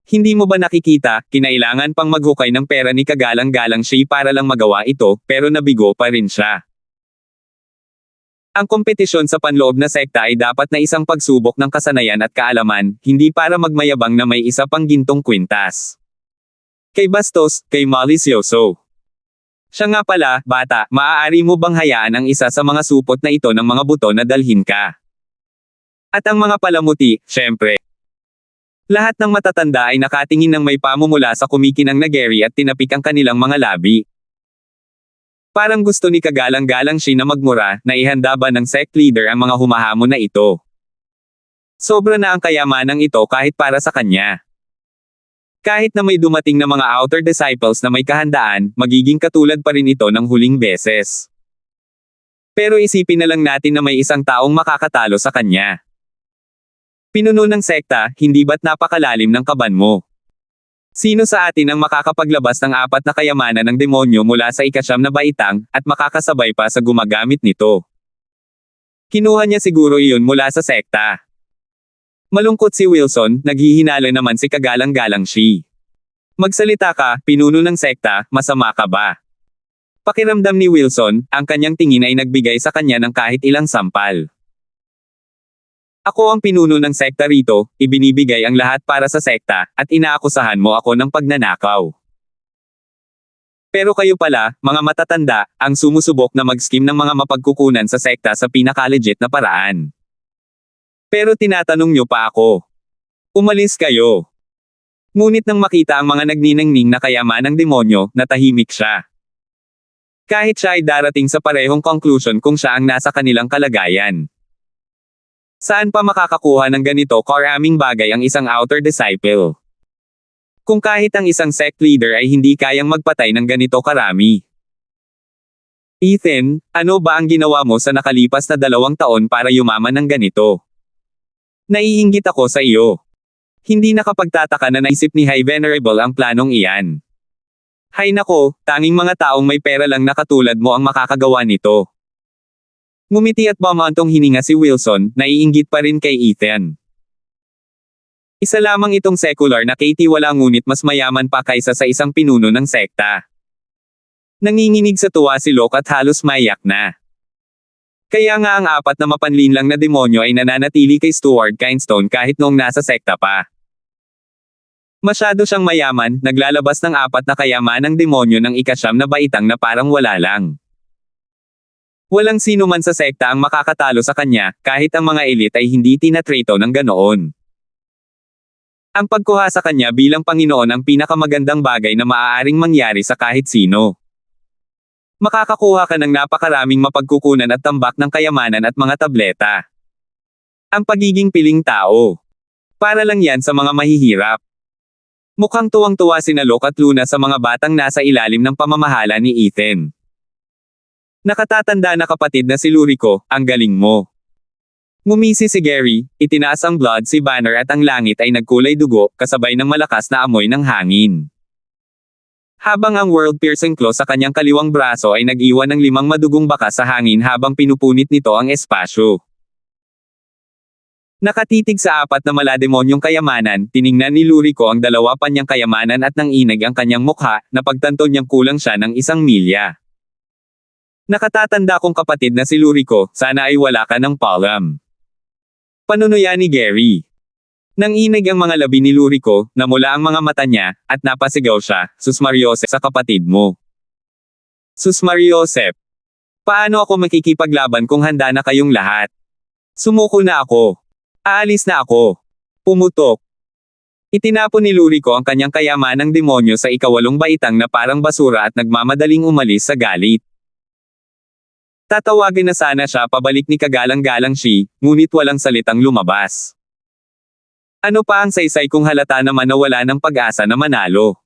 Hindi mo ba nakikita, kinailangan pang maghukay ng pera ni kagalang-galang Shi para lang magawa ito, pero nabigo pa rin siya. Ang kompetisyon sa panloob na sekta ay dapat na isang pagsubok ng kasanayan at kaalaman, hindi para magmayabang na may isa pang gintong kwintas. Kay bastos, kay malisyoso. Siya nga pala, bata, maaari mo bang hayaan ang isa sa mga supot na ito ng mga buto na dalhin ka? At ang mga palamuti, syempre. Lahat ng matatanda ay nakatingin ng may pamumula sa kumikinang na Gary at tinapik ang kanilang mga labi. Parang gusto ni kagalang-galang siya na magmura, na ihanda ba ng sect leader ang mga humahamon na ito. Sobra na ang kayamanang ito kahit para sa kanya. Kahit na may dumating na mga outer disciples na may kahandaan, magiging katulad pa rin ito ng huling beses. Pero isipin na lang natin na may isang taong makakatalo sa kanya. Pinuno ng sekta, hindi ba't napakalalim ng kaban mo? Sino sa atin ang makakapaglabas ng 4 na kayamanan ng demonyo mula sa ika-9 na baitang, at makakasabay pa sa gumagamit nito? Kinuha niya siguro iyon mula sa sekta. Malungkot si Wilson, naghihinala naman si kagalang-galang siya. Magsalita ka, pinuno ng sekta, masama ka ba? Pakiramdam ni Wilson, ang kanyang tingin ay nagbigay sa kanya ng kahit ilang sampal. Ako ang pinuno ng sekta rito, ibinibigay ang lahat para sa sekta, at inaakusahan mo ako ng pagnanakaw. Pero kayo pala, mga matatanda, ang sumusubok na mag-scheme ng mga mapagkukunan sa sekta sa pinaka-legit na paraan. Pero tinatanong nyo pa ako. Umalis kayo. Ngunit nang makita ang mga nagniningning na kayamanang demonyo, natahimik siya. Kahit siya ay darating sa parehong conclusion kung siya ang nasa kanilang kalagayan. Saan pa makakakuha ng ganito karaming bagay ang isang outer disciple? Kung kahit ang isang sect leader ay hindi kayang magpatay ng ganito karami. Ethan, ano ba ang ginawa mo sa nakalipas na 2 taon para yumaman ng ganito? Naiinggit ako sa iyo. Hindi nakapagtataka na naisip ni High Venerable ang planong iyan. Hay nako, tanging mga taong may pera lang na katulad mo ang makakagawa nito. Ngumiti at bumantong hininga si Wilson, naiinggit pa rin kay Ethan. Isa lamang itong secular na katiwala ngunit mas mayaman pa kaysa sa isang pinuno ng sekta. Nanginginig sa tuwa si Locke at halos maiyak na. Kaya nga ang 4 na mapanlinlang na demonyo ay nananatili kay Stuart Kindstone kahit noong nasa sekta pa. Masyado siyang mayaman, naglalabas ng 4 na kayamanang demonyo ng ika-9 na baitang na parang wala lang. Walang sino man sa sekta ang makakatalo sa kanya, kahit ang mga elite ay hindi tinatrato ng ganoon. Ang pagkuha sa kanya bilang Panginoon ang pinakamagandang bagay na maaaring mangyari sa kahit sino. Makakakuha ka ng napakaraming mapagkukunan at tambak ng kayamanan at mga tableta. Ang pagiging piling tao. Para lang yan sa mga mahihirap. Mukhang tuwang-tuwa sina Locke at Luna sa mga batang nasa ilalim ng pamamahala ni Ethan. Nakatatanda na kapatid na si Lurico, ang galing mo. Ngumisi si Gary, itinaas ang blood si Banner at ang langit ay nagkulay dugo, kasabay ng malakas na amoy ng hangin. Habang ang world-piercing claw sa kanyang kaliwang braso ay nag-iwan ng 5 madugong bakas sa hangin habang pinupunit nito ang espasyo. Nakatitig sa 4 na malademonyong kayamanan, tiningnan ni Lurico ang 2 pa niyang kayamanan at nanginig ang kanyang mukha, napagtanto niyang kulang siya ng 1 milya. Nakatatanda kong kapatid na si Lurico, sana ay wala ka ng palam. Panunuya ni Gary. Nanginig ang mga labi ni Lurico, namula ang mga mata niya, at napasigaw siya, Sus Mariosep sa kapatid mo. Sus Mariosep. Paano ako makikipaglaban kung handa na kayong lahat? Sumuko na ako. Aalis na ako. Pumutok. Itinapon ni Lurico ang kanyang kayamanang demonyo sa ika-8 baitang na parang basura at nagmamadaling umalis sa galit. Tatawagin na sana siya pabalik ni kagalang-galang siya, ngunit walang salitang lumabas. Ano pa ang saysay kung halata naman na wala ng pag-asa na manalo?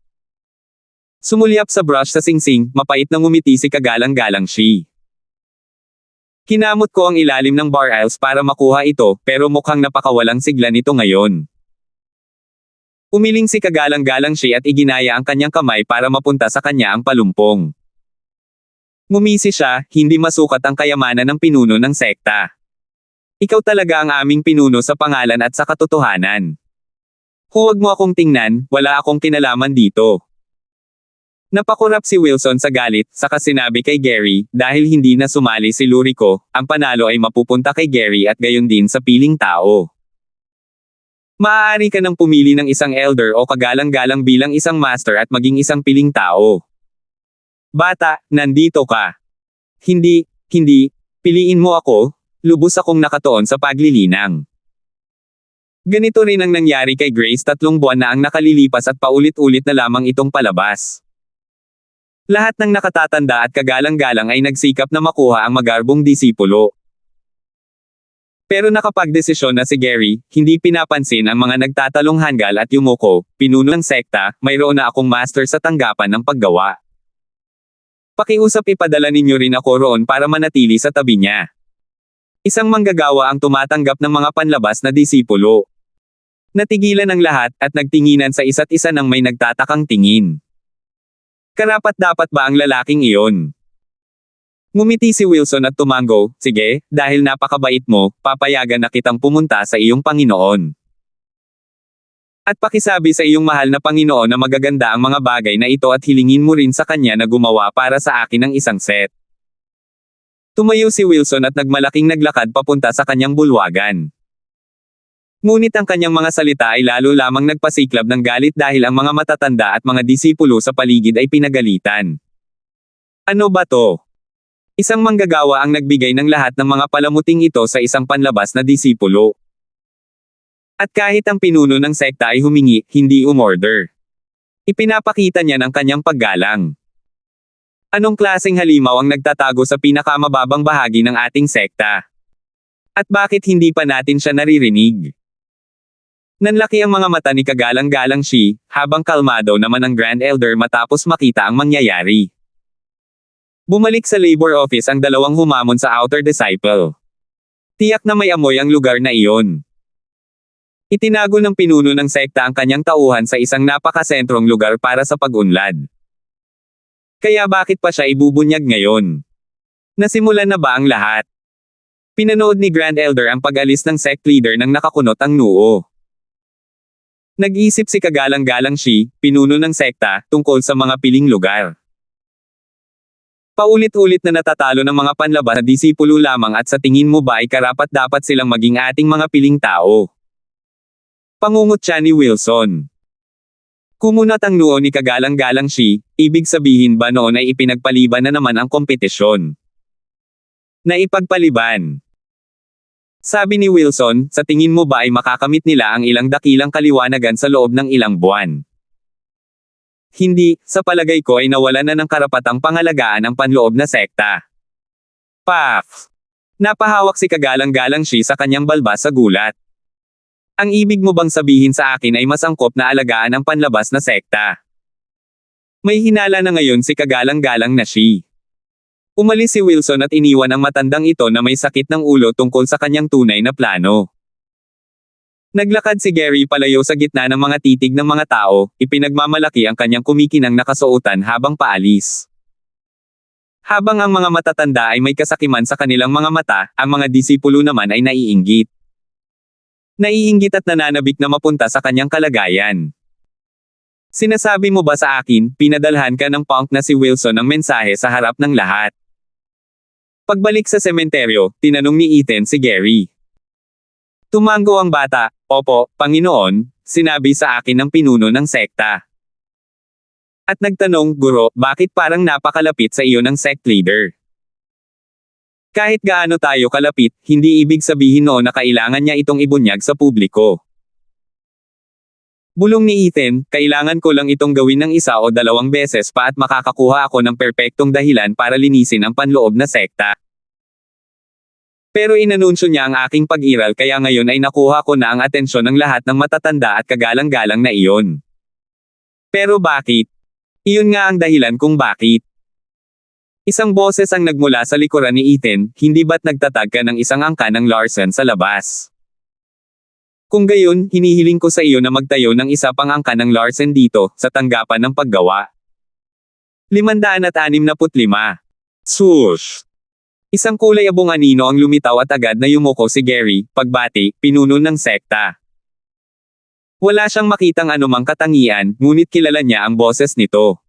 Sumulyap sa brush sa singsing, mapait na ngumiti si kagalang-galang siya. Kinamot ko ang ilalim ng bar aisles para makuha ito, pero mukhang napakawalang sigla nito ngayon. Umiling si kagalang-galang siya at iginaya ang kanyang kamay para mapunta sa kanya ang palumpong. Ngumisi siya, hindi masukat ang kayamanan ng pinuno ng sekta. Ikaw talaga ang aming pinuno sa pangalan at sa katotohanan. Huwag mo akong tingnan, wala akong kinalaman dito. Napakurap si Wilson sa galit, saka sinabi kay Gary, dahil hindi na sumali si Lurico, ang panalo ay mapupunta kay Gary at gayon din sa piling tao. Maaari ka nang pumili ng isang elder o kagalang-galang bilang isang master at maging isang piling tao. Bata, nandito ka. Hindi, piliin mo ako, lubos akong nakatuon sa paglilinang. Ganito rin ang nangyari kay Grace 3 buwan na ang nakalilipas at paulit-ulit na lamang itong palabas. Lahat ng nakatatanda at kagalang-galang ay nagsikap na makuha ang magarbong disipulo. Pero nakapagdesisyon na si Gary, hindi pinapansin ang mga nagtatalong hanggal at yumuko, pinuno ng sekta, mayroon na akong master sa tanggapan ng paggawa. Pakiusap ipadala ninyo rin ako roon para manatili sa tabi niya. Isang manggagawa ang tumatanggap ng mga panlabas na disipulo. Natigilan ang lahat at nagtinginan sa isa't isa ng may nagtatakang tingin. Karapat-dapat ba ang lalaking iyon? Ngumiti si Wilson at tumango, sige, dahil napakabait mo, papayagan na kitang pumunta sa iyong Panginoon. At pakisabi sa iyong mahal na Panginoon na magaganda ang mga bagay na ito at hilingin mo rin sa kanya na gumawa para sa akin ng isang set. Tumayo si Wilson at nagmalaking naglakad papunta sa kanyang bulwagan. Ngunit ang kanyang mga salita ay lalo lamang nagpasiklab ng galit dahil ang mga matatanda at mga disipulo sa paligid ay pinagalitan. Ano ba to? Isang manggagawa ang nagbigay ng lahat ng mga palamuting ito sa isang panlabas na disipulo. At kahit ang pinuno ng sekta ay humingi, hindi umorder. Ipinapakita niya ng kanyang paggalang. Anong klaseng halimaw ang nagtatago sa pinakamababang bahagi ng ating sekta? At bakit hindi pa natin siya naririnig? Nanlaki ang mga mata ni kagalang-galang Shi, habang kalmado naman ang Grand Elder matapos makita ang mangyayari. Bumalik sa labor office ang dalawang humamon sa outer disciple. Tiyak na may amoy ang lugar na iyon. Itinago ng pinuno ng sekta ang kanyang tauhan sa isang napakasentrong lugar para sa pag-unlad. Kaya bakit pa siya ibubunyag ngayon? Nasimulan na ba ang lahat? Pinanood ni Grand Elder ang pag-alis ng sect leader nang nakakunot ang noo. Nag-isip si kagalang-galang Shi, pinuno ng sekta, tungkol sa mga piling lugar. Paulit-ulit na natatalo ng mga panlabas na disipulo lamang at sa tingin mo ba ay karapat-dapat silang maging ating mga piling tao? Pangungot siya ni Wilson. Kumunat ang noo ni kagalang-galang Shi, ibig sabihin ba noon ay ipinagpaliban na naman ang kompetisyon? Naipagpaliban. Sabi ni Wilson, sa tingin mo ba ay makakamit nila ang ilang dakilang kaliwanagan sa loob ng ilang buwan? Hindi, sa palagay ko ay nawalan na ng karapatang pangalagaan ang panloob na sekta. Paf! Napahawak si kagalang-galang Shi sa kanyang balbas sa gulat. Ang ibig mo bang sabihin sa akin ay mas angkop na alagaan ang panlabas na sekta? May hinala na ngayon si kagalang-galang na Shi. Umalis si Wilson at iniwan ang matandang ito na may sakit ng ulo tungkol sa kanyang tunay na plano. Naglakad si Gary palayo sa gitna ng mga titig ng mga tao, ipinagmamalaki ang kanyang kumikinang nakasuotan habang paalis. Habang ang mga matatanda ay may kasakiman sa kanilang mga mata, ang mga disipulo naman ay naiinggit. Naiinggit at nananabik na mapunta sa kanyang kalagayan. Sinasabi mo ba sa akin, pinadalhan ka ng punk na si Wilson ang mensahe sa harap ng lahat? Pagbalik sa sementeryo, tinanong ni Ethan si Gary. Tumango ang bata, opo, Panginoon, sinabi sa akin ng pinuno ng sekta. At nagtanong, guro, bakit parang napakalapit sa iyo ng sect leader? Kahit gaano tayo kalapit, hindi ibig sabihin noon na kailangan niya itong ibunyag sa publiko. Bulong ni Ethan, kailangan ko lang itong gawin ng 1 o 2 beses pa at makakakuha ako ng perpektong dahilan para linisin ang panloob na sekta. Pero inanunsyo niya ang aking pag-iral kaya ngayon ay nakuha ko na ang atensyon ng lahat ng matatanda at kagalang-galang na iyon. Pero bakit? Iyon nga ang dahilan kung bakit. Isang boses ang nagmula sa likuran ni Ethan, hindi ba't nagtatag ka ng isang angka ng Larson sa labas? Kung gayon, hinihiling ko sa iyo na magtayo ng isa pang angka ng Larson dito, sa tanggapan ng paggawa. 565. Swoosh! Isang kulay abong anino ang lumitaw at agad na yumuko si Gary, pagbati, pinuno ng sekta. Wala siyang makitang anumang katangian, ngunit kilala niya ang boses nito.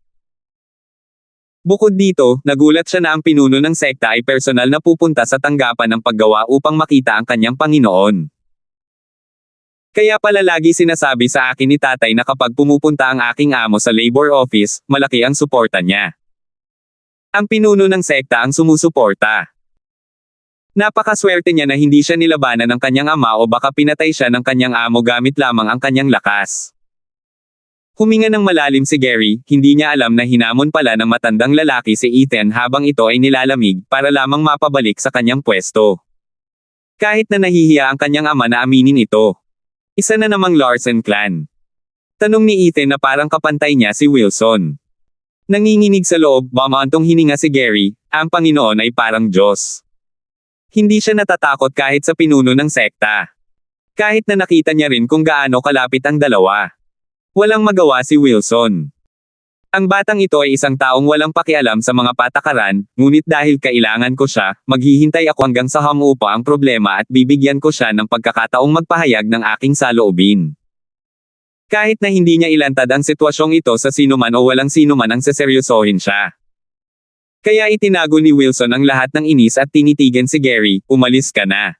Bukod dito, nagulat siya na ang pinuno ng sekta ay personal na pupunta sa tanggapan ng paggawa upang makita ang kanyang Panginoon. Kaya pala lagi sinasabi sa akin ni tatay na kapag pumupunta ang aking amo sa labor office, malaki ang suporta niya. Ang pinuno ng sekta ang sumusuporta. Napakaswerte niya na hindi siya nilabanan ng kanyang ama o baka pinatay siya ng kanyang amo gamit lamang ang kanyang lakas. Huminga ng malalim si Gary, hindi niya alam na hinamon pala ng matandang lalaki si Ethan habang ito ay nilalamig para lamang mapabalik sa kanyang pwesto. Kahit na nahihiya ang kanyang ama na aminin ito. Isa na namang Larson clan. Tanong ni Ethan na parang kapantay niya si Wilson. Nanginginig sa loob, bamantong hininga si Gary, ang Panginoon ay parang Diyos. Hindi siya natatakot kahit sa pinuno ng sekta. Kahit na nakita niya rin kung gaano kalapit ang dalawa. Walang magawa si Wilson. Ang batang ito ay isang taong walang pakialam sa mga patakaran, ngunit dahil kailangan ko siya, maghihintay ako hanggang sa hamupa ang problema at bibigyan ko siya ng pagkakataong magpahayag ng aking saloobin. Kahit na hindi niya ilantad ang sitwasyong ito sa sinuman o walang sinuman ang seseryosohin siya. Kaya itinago ni Wilson ang lahat ng inis at tinitigan si Gary, umalis ka na.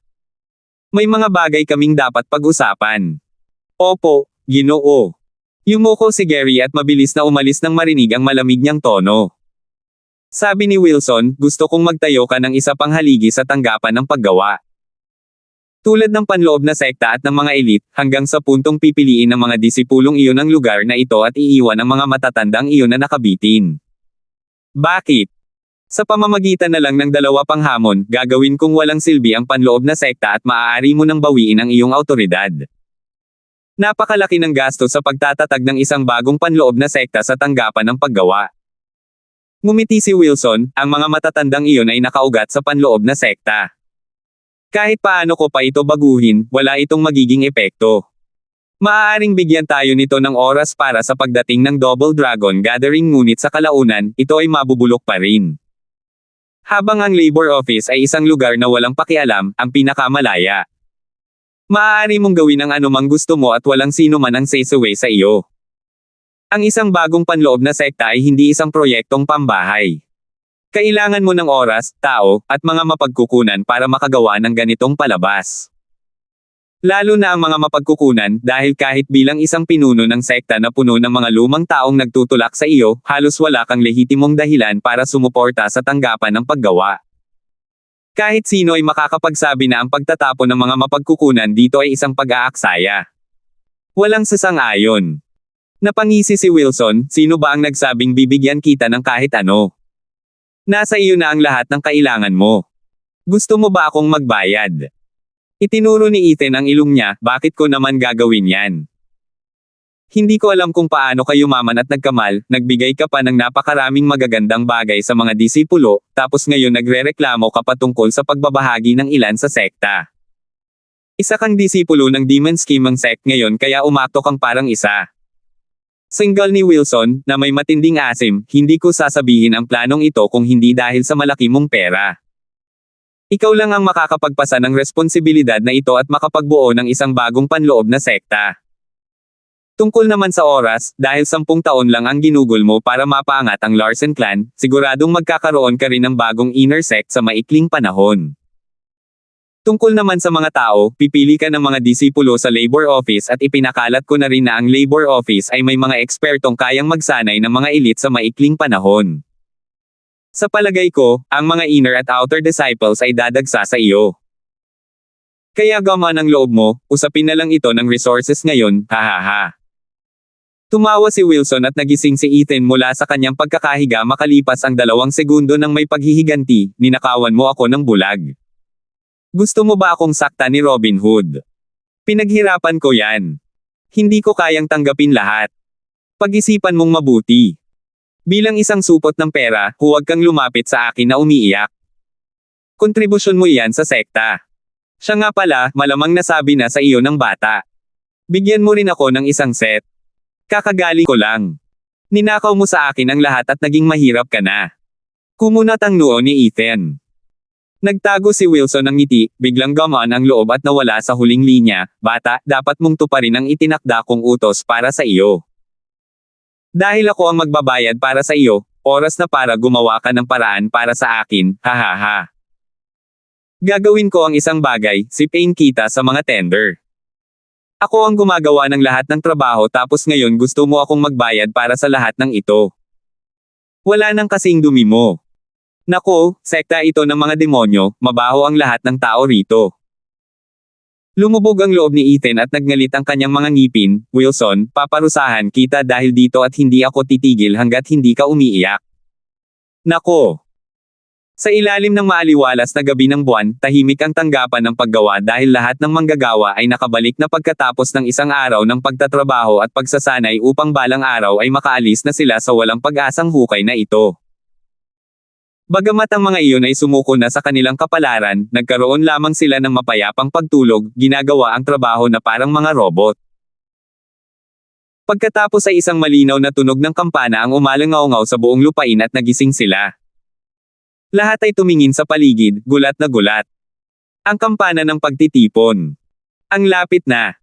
May mga bagay kaming dapat pag-usapan. Opo, Ginoo. Yumuko si Gary at mabilis na umalis nang marinig ang malamig niyang tono. Sabi ni Wilson, gusto kong magtayo ka ng isa pang haligi sa tanggapan ng paggawa. Tulad ng panloob na sekta at ng mga elite, hanggang sa puntong pipiliin ng mga disipulong iyon ang lugar na ito at iiwan ang mga matatandang iyon na nakabitin. Bakit? Sa pamamagitan na lang ng dalawa pang hamon, gagawin kong walang silbi ang panloob na sekta at maaari mo nang bawiin ang iyong awtoridad. Napakalaki ng gasto sa pagtatatag ng isang bagong panloob na sekta sa tanggapan ng paggawa. Ngumiti si Wilson, ang mga matatandang iyon ay nakaugat sa panloob na sekta. Kahit paano ko pa ito baguhin, wala itong magiging epekto. Maaaring bigyan tayo nito ng oras para sa pagdating ng Double Dragon Gathering ngunit sa kalaunan, ito ay mabubulok pa rin. Habang ang labor office ay isang lugar na walang pakialam, ang pinakamalaya. Maaari mong gawin ang anumang gusto mo at walang sino man ang say-away sa iyo. Ang isang bagong panloob na sekta ay hindi isang proyektong pambahay. Kailangan mo ng oras, tao, at mga mapagkukunan para makagawa ng ganitong palabas. Lalo na ang mga mapagkukunan dahil kahit bilang isang pinuno ng sekta na puno ng mga lumang taong nagtutulak sa iyo, halos wala kang lehitimong dahilan para sumuporta sa tanggapan ng paggawa. Kahit sino ay makakapagsabi na ang pagtatapon ng mga mapagkukunan dito ay isang pag-aaksaya. Walang sasang-ayon. Napangisi si Wilson, sino ba ang nagsabing bibigyan kita ng kahit ano? Nasa iyo na ang lahat ng kailangan mo. Gusto mo ba akong magbayad? Itinuro ni Ethan ang ilong niya, bakit ko naman gagawin yan? Hindi ko alam kung paano ka yumaman at nagkamal, nagbigay ka pa ng napakaraming magagandang bagay sa mga disipulo, tapos ngayon nagrereklamo ka pa tungkol sa pagbabahagi ng ilan sa sekta. Isa kang disipulo ng Demon Scheming Sect ngayon kaya umakto kang parang isa. Single ni Wilson, na may matinding asim, hindi ko sasabihin ang planong ito kung hindi dahil sa malaki mong pera. Ikaw lang ang makakapagpasa ng responsibilidad na ito at makapagbuo ng isang bagong panloob na sekta. Tungkol naman sa oras, dahil 10 taon lang ang ginugol mo para mapaangat ang Larson clan, siguradong magkakaroon ka rin ng bagong inner sect sa maikling panahon. Tungkol naman sa mga tao, pipili ka ng mga disipulo sa labor office at ipinakalat ko na rin na ang labor office ay may mga ekspertong kayang magsanay ng mga elite sa maikling panahon. Sa palagay ko, ang mga inner at outer disciples ay dadagsa sa iyo. Kaya gaman ang loob mo, usapin na lang ito ng resources ngayon, hahaha. Tumawa si Wilson at nagising si Ethan mula sa kanyang pagkakahiga makalipas ang 2 segundo nang may paghihiganti, ninakawan mo ako ng bulag. Gusto mo ba akong sakta ni Robin Hood? Pinaghirapan ko yan. Hindi ko kayang tanggapin lahat. Pag-isipan mong mabuti. Bilang isang supot ng pera, huwag kang lumapit sa akin na umiiyak. Kontribusyon mo yan sa sekta. Siya nga pala, malamang nasabi na sa iyo ng bata. Bigyan mo rin ako ng isang set. Kakagaling ko lang. Ninakaw mo sa akin ang lahat at naging mahirap ka na. Kumunat ang noo ni Ethan. Nagtago si Wilson ng ngiti, biglang gamaan ang loob at nawala sa huling linya, bata, dapat mong tuparin ang itinakda kong utos para sa iyo. Dahil ako ang magbabayad para sa iyo, oras na para gumawa ka ng paraan para sa akin, hahaha. Gagawin ko ang isang bagay, sipain kita sa mga tender. Ako ang gumagawa ng lahat ng trabaho tapos ngayon gusto mo akong magbayad para sa lahat ng ito. Wala nang kasing dumi mo. Nako, sekta ito ng mga demonyo, mabaho ang lahat ng tao rito. Lumubog ang loob ni Ethan at nagngalit ang kanyang mga ngipin. Wilson, paparusahan kita dahil dito at hindi ako titigil hanggat hindi ka umiiyak. Nako! Sa ilalim ng maaliwalas na gabi ng buwan, tahimik ang tanggapan ng paggawa dahil lahat ng manggagawa ay nakabalik na pagkatapos ng isang araw ng pagtatrabaho at pagsasanay upang balang araw ay makaalis na sila sa walang pag-asang hukay na ito. Bagamat ang mga iyon ay sumuko na sa kanilang kapalaran, nagkaroon lamang sila ng mapayapang pagtulog, ginagawa ang trabaho na parang mga robot. Pagkatapos ay isang malinaw na tunog ng kampana ang umalangaw-ngaw sa buong lupain at nagising sila. Lahat ay tumingin sa paligid, gulat na gulat. Ang kampana ng pagtitipon. Ang lapit na.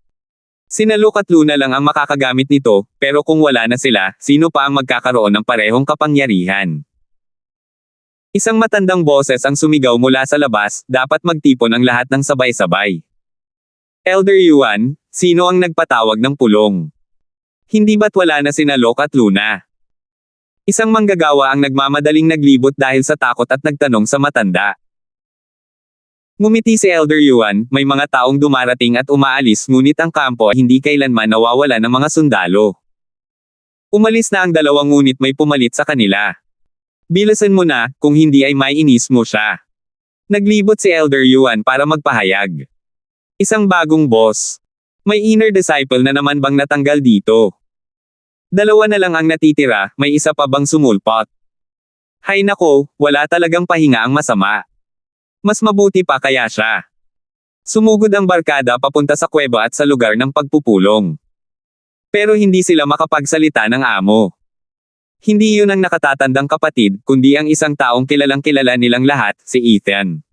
Sina Luke at Luna lang ang makakagamit nito, pero kung wala na sila, sino pa ang magkakaroon ng parehong kapangyarihan? Isang matandang boses ang sumigaw mula sa labas, dapat magtipon ang lahat ng sabay-sabay. Elder Yuan, sino ang nagpatawag ng pulong? Hindi ba't wala na sina Luke at Luna? Isang manggagawa ang nagmamadaling naglibot dahil sa takot at nagtanong sa matanda. Ngumiti si Elder Yuan, may mga taong dumarating at umaalis ngunit ang kampo ay hindi kailanman nawawala ng mga sundalo. Umalis na ang dalawa ngunit may pumalit sa kanila. Bilasan mo na, kung hindi ay may inis mo siya. Naglibot si Elder Yuan para magpahayag. Isang bagong boss. May inner disciple na naman bang natanggal dito? Dalawa na lang ang natitira, may isa pa bang sumulpot? Hay nako, wala talagang pahinga ang masama. Mas mabuti pa kaya siya. Sumugod ang barkada papunta sa kuweba at sa lugar ng pagpupulong. Pero hindi sila makapagsalita ng amo. Hindi yun ang nakatatandang kapatid, kundi ang isang taong kilalang-kilala nilang lahat, si Ethan.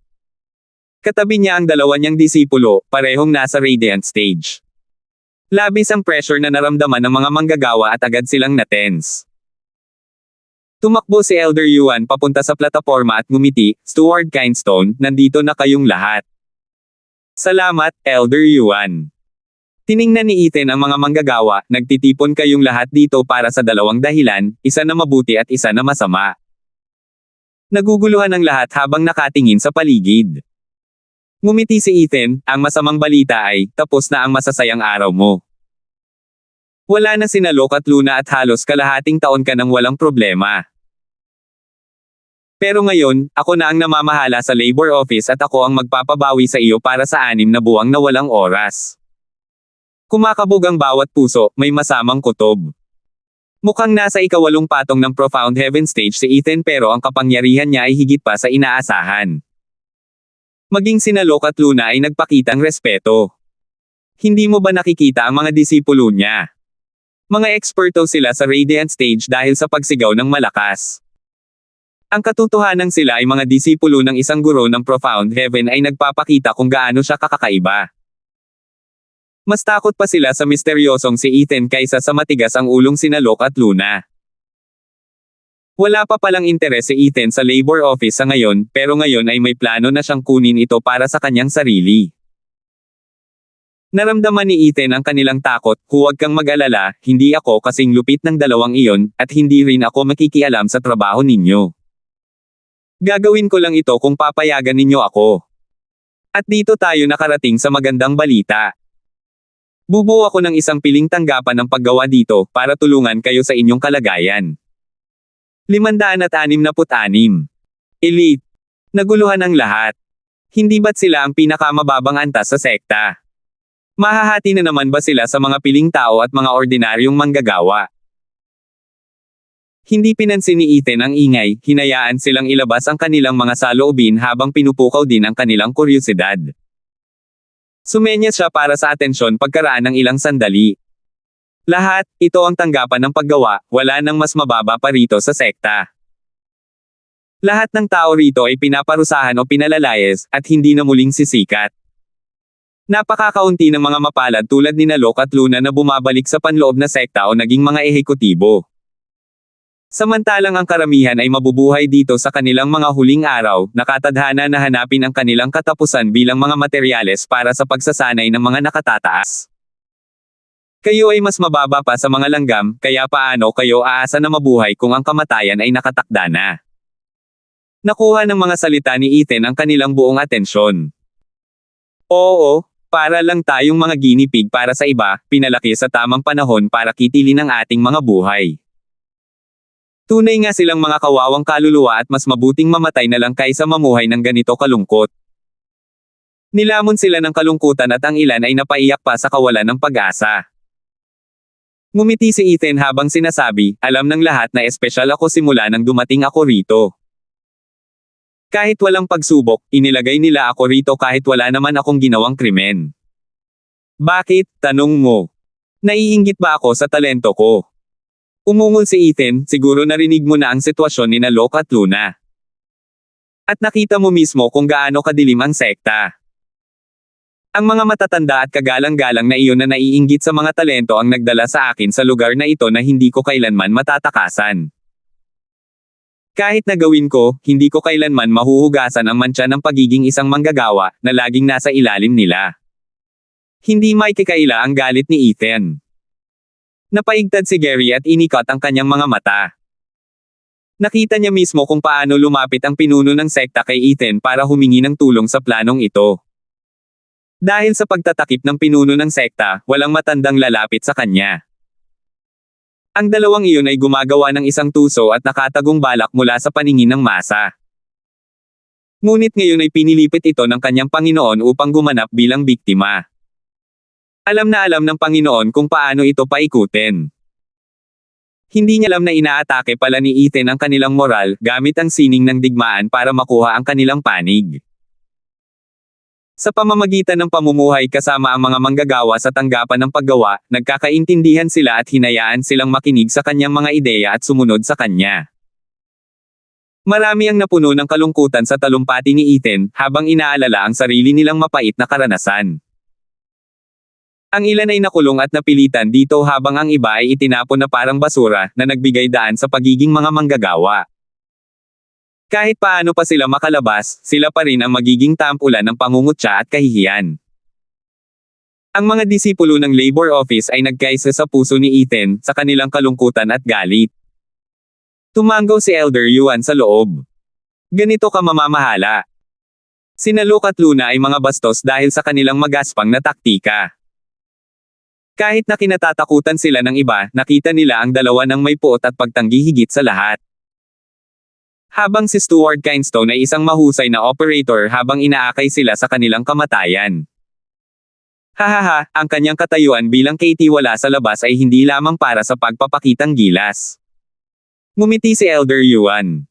Katabi niya ang dalawa niyang disipulo, parehong nasa Radiant stage. Labis ang pressure na naramdaman ng mga manggagawa at agad silang natense. Tumakbo si Elder Yuan papunta sa plataporma at ngumiti, Steward Kindstone, nandito na kayong lahat. Salamat, Elder Yuan. Tiningnan ni Ethan ang mga manggagawa, nagtitipon kayong lahat dito para sa dalawang dahilan, isa na mabuti at isa na masama. Naguguluhan ang lahat habang nakatingin sa paligid. Ngumiti si Ethan, ang masamang balita ay, tapos na ang masasayang araw mo. Wala na sina Luke at Luna at halos kalahating taon ka nang walang problema. Pero ngayon, ako na ang namamahala sa labor office at ako ang magpapabawi sa iyo para sa 6 na buwang na walang oras. Kumakabog ang bawat puso, may masamang kutob. Mukhang nasa ikawalong patong ng Profound Heaven stage si Ethan pero ang kapangyarihan niya ay higit pa sa inaasahan. Maging sina Luke at Luna ay nagpakitang respeto. Hindi mo ba nakikita ang mga disipulo niya? Mga eksperto sila sa Radiant stage dahil sa pagsigaw ng malakas. Ang katotohanan sila ay mga disipulo ng isang guro ng Profound Heaven ay nagpapakita kung gaano siya kakaiba. Mas takot pa sila sa misteryosong si Ethan kaysa sa matigas ang ulong sina Luke at Luna. Wala pa palang interes si Ethan sa labor office sa ngayon, pero ngayon ay may plano na siyang kunin ito para sa kanyang sarili. Naramdaman ni Ethan ang kanilang takot, huwag kang mag-alala, hindi ako kasing lupit ng dalawang iyon, at hindi rin ako makikialam sa trabaho ninyo. Gagawin ko lang ito kung papayagan ninyo ako. At dito tayo nakarating sa magandang balita. Bubuo ako ng isang piling tanggapan ng paggawa dito, para tulungan kayo sa inyong kalagayan. 566. Elite. Naguluhan ang lahat. Hindi ba't sila ang pinakamababang antas sa sekta? Mahahati na naman ba sila sa mga piling tao at mga ordinaryong manggagawa? Hindi pinansin ni Ethan ang ingay, hinayaan silang ilabas ang kanilang mga saloobin habang pinupukaw din ang kanilang kuryosidad. Sumenyas siya para sa atensyon pagkaraan ng ilang sandali. Lahat, ito ang tanggapan ng paggawa, wala nang mas mababa pa rito sa sekta. Lahat ng tao rito ay pinaparusahan o pinalalayas, at hindi na muling sisikat. Napakakaunti ng mga mapalad tulad ni Luke at Luna na bumabalik sa panloob na sekta o naging mga ehekutibo. Samantalang ang karamihan ay mabubuhay dito sa kanilang mga huling araw, nakatadhana na hanapin ang kanilang katapusan bilang mga materyales para sa pagsasanay ng mga nakatataas. Kayo ay mas mababa pa sa mga langgam, kaya paano kayo aasa na mabuhay kung ang kamatayan ay nakatakda na? Nakuha ng mga salita ni Ethan ang kanilang buong atensyon. Oo, para lang tayong mga guinea pig para sa iba, pinalaki sa tamang panahon para kitilin ang ating mga buhay. Tunay nga silang mga kawawang kaluluwa at mas mabuting mamatay na lang kaysa mamuhay ng ganito kalungkot. Nilamon sila ng kalungkutan at ang ilan ay napaiyak pa sa kawalan ng pag-asa. Ngumiti si Ethan habang sinasabi, alam ng lahat na espesyal ako simula nang dumating ako rito. Kahit walang pagsubok, inilagay nila ako rito kahit wala naman akong ginawang krimen. Bakit? Tanong mo. Naiinggit ba ako sa talento ko? Umungol si Ethan, siguro narinig mo na ang sitwasyon ni Locke at Luna. At nakita mo mismo kung gaano kadilim ang sekta. Ang mga matatanda at kagalang-galang na iyon na naiinggit sa mga talento ang nagdala sa akin sa lugar na ito na hindi ko kailanman matatakasan. Kahit na gawin ko, hindi ko kailanman mahuhugasan ang mantsa ng pagiging isang manggagawa na laging nasa ilalim nila. Hindi may kikaila ang galit ni Ethan. Napaigtad si Gary at inikot ang kanyang mga mata. Nakita niya mismo kung paano lumapit ang pinuno ng sekta kay Ethan para humingi ng tulong sa planong ito. Dahil sa pagtatakip ng pinuno ng sekta, walang matandang lalapit sa kanya. Ang dalawang iyon ay gumagawa ng isang tuso at nakatagong balak mula sa paningin ng masa. Ngunit ngayon ay pinilipit ito ng kanyang Panginoon upang gumanap bilang biktima. Alam na alam ng Panginoon kung paano ito paikutin. Hindi niya alam na inaatake pala ni Ethan ang kanilang moral gamit ang sining ng digmaan para makuha ang kanilang panig. Sa pamamagitan ng pamumuhay kasama ang mga manggagawa sa tanggapan ng paggawa, nagkakaintindihan sila at hinayaan silang makinig sa kanyang mga ideya at sumunod sa kanya. Marami ang napuno ng kalungkutan sa talumpati ni Ethan, habang inaalala ang sarili nilang mapait na karanasan. Ang ilan ay nakulong at napilitan dito habang ang iba ay itinapon na parang basura na nagbigay daan sa pagiging mga manggagawa. Kahit paano pa sila makalabas, sila pa rin ang magiging tampulan ng pangungutya at kahihiyan. Ang mga disipulo ng labor office ay nagkaisa sa puso ni Ethan sa kanilang kalungkutan at galit. Tumango si Elder Yuan sa loob. Ganito ka mamamahala. Sina Locke at Luna ay mga bastos dahil sa kanilang magaspang na taktika. Kahit na kinatatakutan sila ng iba, nakita nila ang dalawa ng may puot at pagtanggi higit sa lahat. Habang si Stuart Kinestone ay isang mahusay na operator habang inaakay sila sa kanilang kamatayan. Hahaha, ang kanyang katayuan bilang kaitiwala sa labas ay hindi lamang para sa pagpapakitang gilas. Ngumiti si Elder Yuan.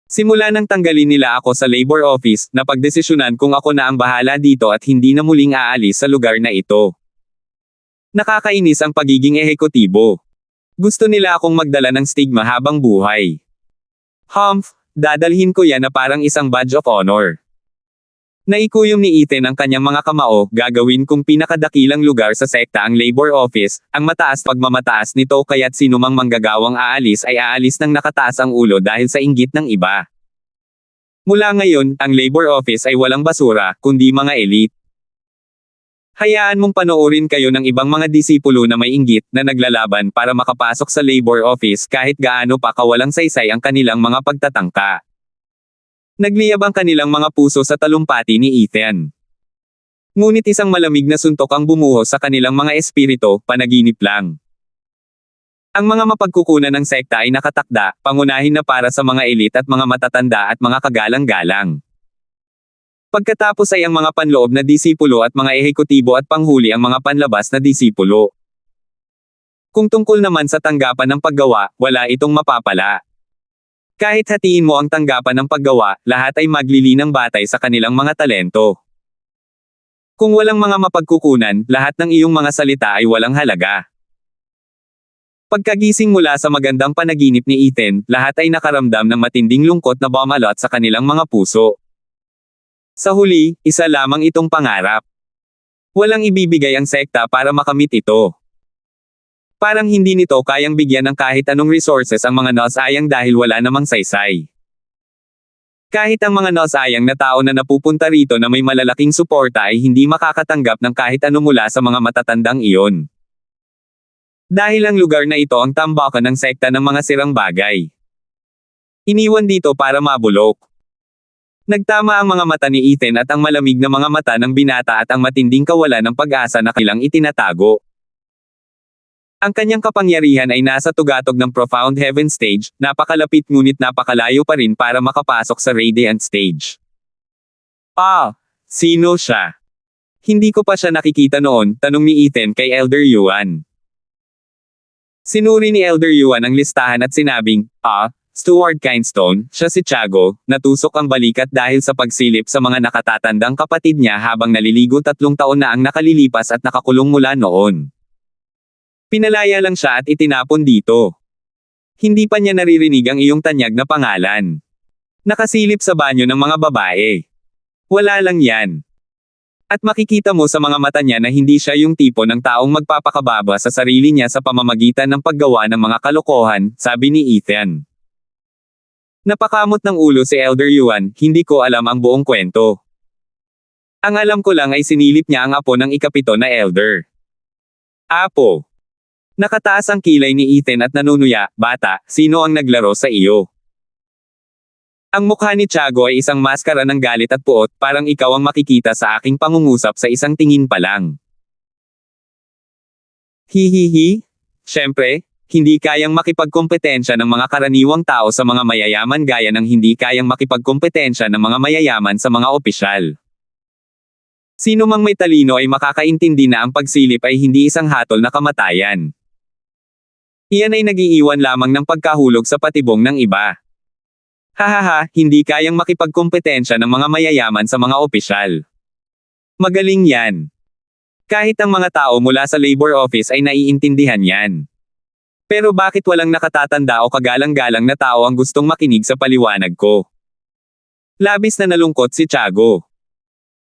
Simula nang tanggalin nila ako sa labor office, napagdesisyonan kung ako na ang bahala dito at hindi na muling aalis sa lugar na ito. Nakakainis ang pagiging ehekutibo. Gusto nila akong magdala ng stigma habang buhay. Humph, dadalhin ko yan na parang isang badge of honor. Naikuyom ni Ethan ang kanyang mga kamao, gagawin kong pinakadakilang lugar sa sekta ang labor office, ang mataas pagmamataas nito kaya't sinumang manggagawang aalis ay aalis ng nakataas ang ulo dahil sa inggit ng iba. Mula ngayon, ang labor office ay walang basura, kundi mga elite. Hayaan mong panoorin kayo ng ibang mga disipulo na may inggit na naglalaban para makapasok sa labor office kahit gaano pa kawalang saysay ang kanilang mga pagtatangka. Nagliyab ang kanilang mga puso sa talumpati ni Ethan. Ngunit isang malamig na suntok ang bumuhos sa kanilang mga espirito, panaginip lang. Ang mga mapagkukunan ng sekta ay nakatakda, pangunahin na para sa mga elite at mga matatanda at mga kagalang-galang. Pagkatapos ay ang mga panloob na disipulo at mga ehekutibo at panghuli ang mga panlabas na disipulo. Kung tungkol naman sa tanggapan ng paggawa, wala itong mapapala. Kahit hatiin mo ang tanggapan ng paggawa, lahat ay maglilinang batay sa kanilang mga talento. Kung walang mga mapagkukunan, lahat ng iyong mga salita ay walang halaga. Pagkagising mula sa magandang panaginip ni Ethan, lahat ay nakaramdam ng matinding lungkot na bumalot sa kanilang mga puso. Sa huli, isa lamang itong pangarap. Walang ibibigay ang sekta para makamit ito. Parang hindi nito kayang bigyan ng kahit anong resources ang mga nausayang dahil wala namang saysay. Kahit ang mga nausayang na tao na napupunta rito na may malalaking suporta ay hindi makakatanggap ng kahit ano mula sa mga matatandang iyon. Dahil ang lugar na ito ang tambakan ng sekta ng mga sirang bagay. Iniwan dito para mabulok. Nagtama ang mga mata ni Ethan at ang malamig na mga mata ng binata at ang matinding kawalan ng pag-asa na kanilang itinatago. Ang kanyang kapangyarihan ay nasa tugatog ng Profound Heaven Stage, napakalapit ngunit napakalayo pa rin para makapasok sa Radiant Stage. Sino siya? Hindi ko pa siya nakikita noon, tanong ni Ethan kay Elder Yuan. Sinuri ni Elder Yuan ang listahan at sinabing, Stuart Kindstone, siya si Tiago, natusok ang balikat dahil sa pagsilip sa mga nakatatandang kapatid niya habang naliligo 3 taon na ang nakalilipas at nakakulong mula noon. Pinalaya lang siya at itinapon dito. Hindi pa niya naririnig ang iyong tanyag na pangalan. Nakasilip sa banyo ng mga babae. Wala lang yan. At makikita mo sa mga mata niya na hindi siya yung tipo ng taong magpapakababa sa sarili niya sa pamamagitan ng paggawa ng mga kalokohan, sabi ni Ethan. Napakamot ng ulo si Elder Yuan, hindi ko alam ang buong kwento. Ang alam ko lang ay sinilip niya ang apo ng ika-7 na Elder. Apo. Nakataas ang kilay ni Ethan at nanunuya, bata, sino ang naglaro sa iyo? Ang mukha ni Tiago ay isang maskara ng galit at puot, parang ikaw ang makikita sa aking pangungusap sa isang tingin pa lang. Hihihi. Siyempre, hindi kayang makipagkompetensya ng mga karaniwang tao sa mga mayayaman gaya ng hindi kayang makipagkompetensya ng mga mayayaman sa mga opisyal. Sino mang may talino ay makakaintindi na ang pagsilip ay hindi isang hatol na kamatayan. Iyan ay nagiiwan lamang ng pagkahulog sa patibong ng iba. Hahaha, hindi kayang makipagkompetensya ng mga mayayaman sa mga opisyal. Magaling yan. Kahit ang mga tao mula sa labor office ay naiintindihan yan. Pero bakit walang nakatatanda o kagalang-galang na tao ang gustong makinig sa paliwanag ko? Labis na nalungkot si Tiago.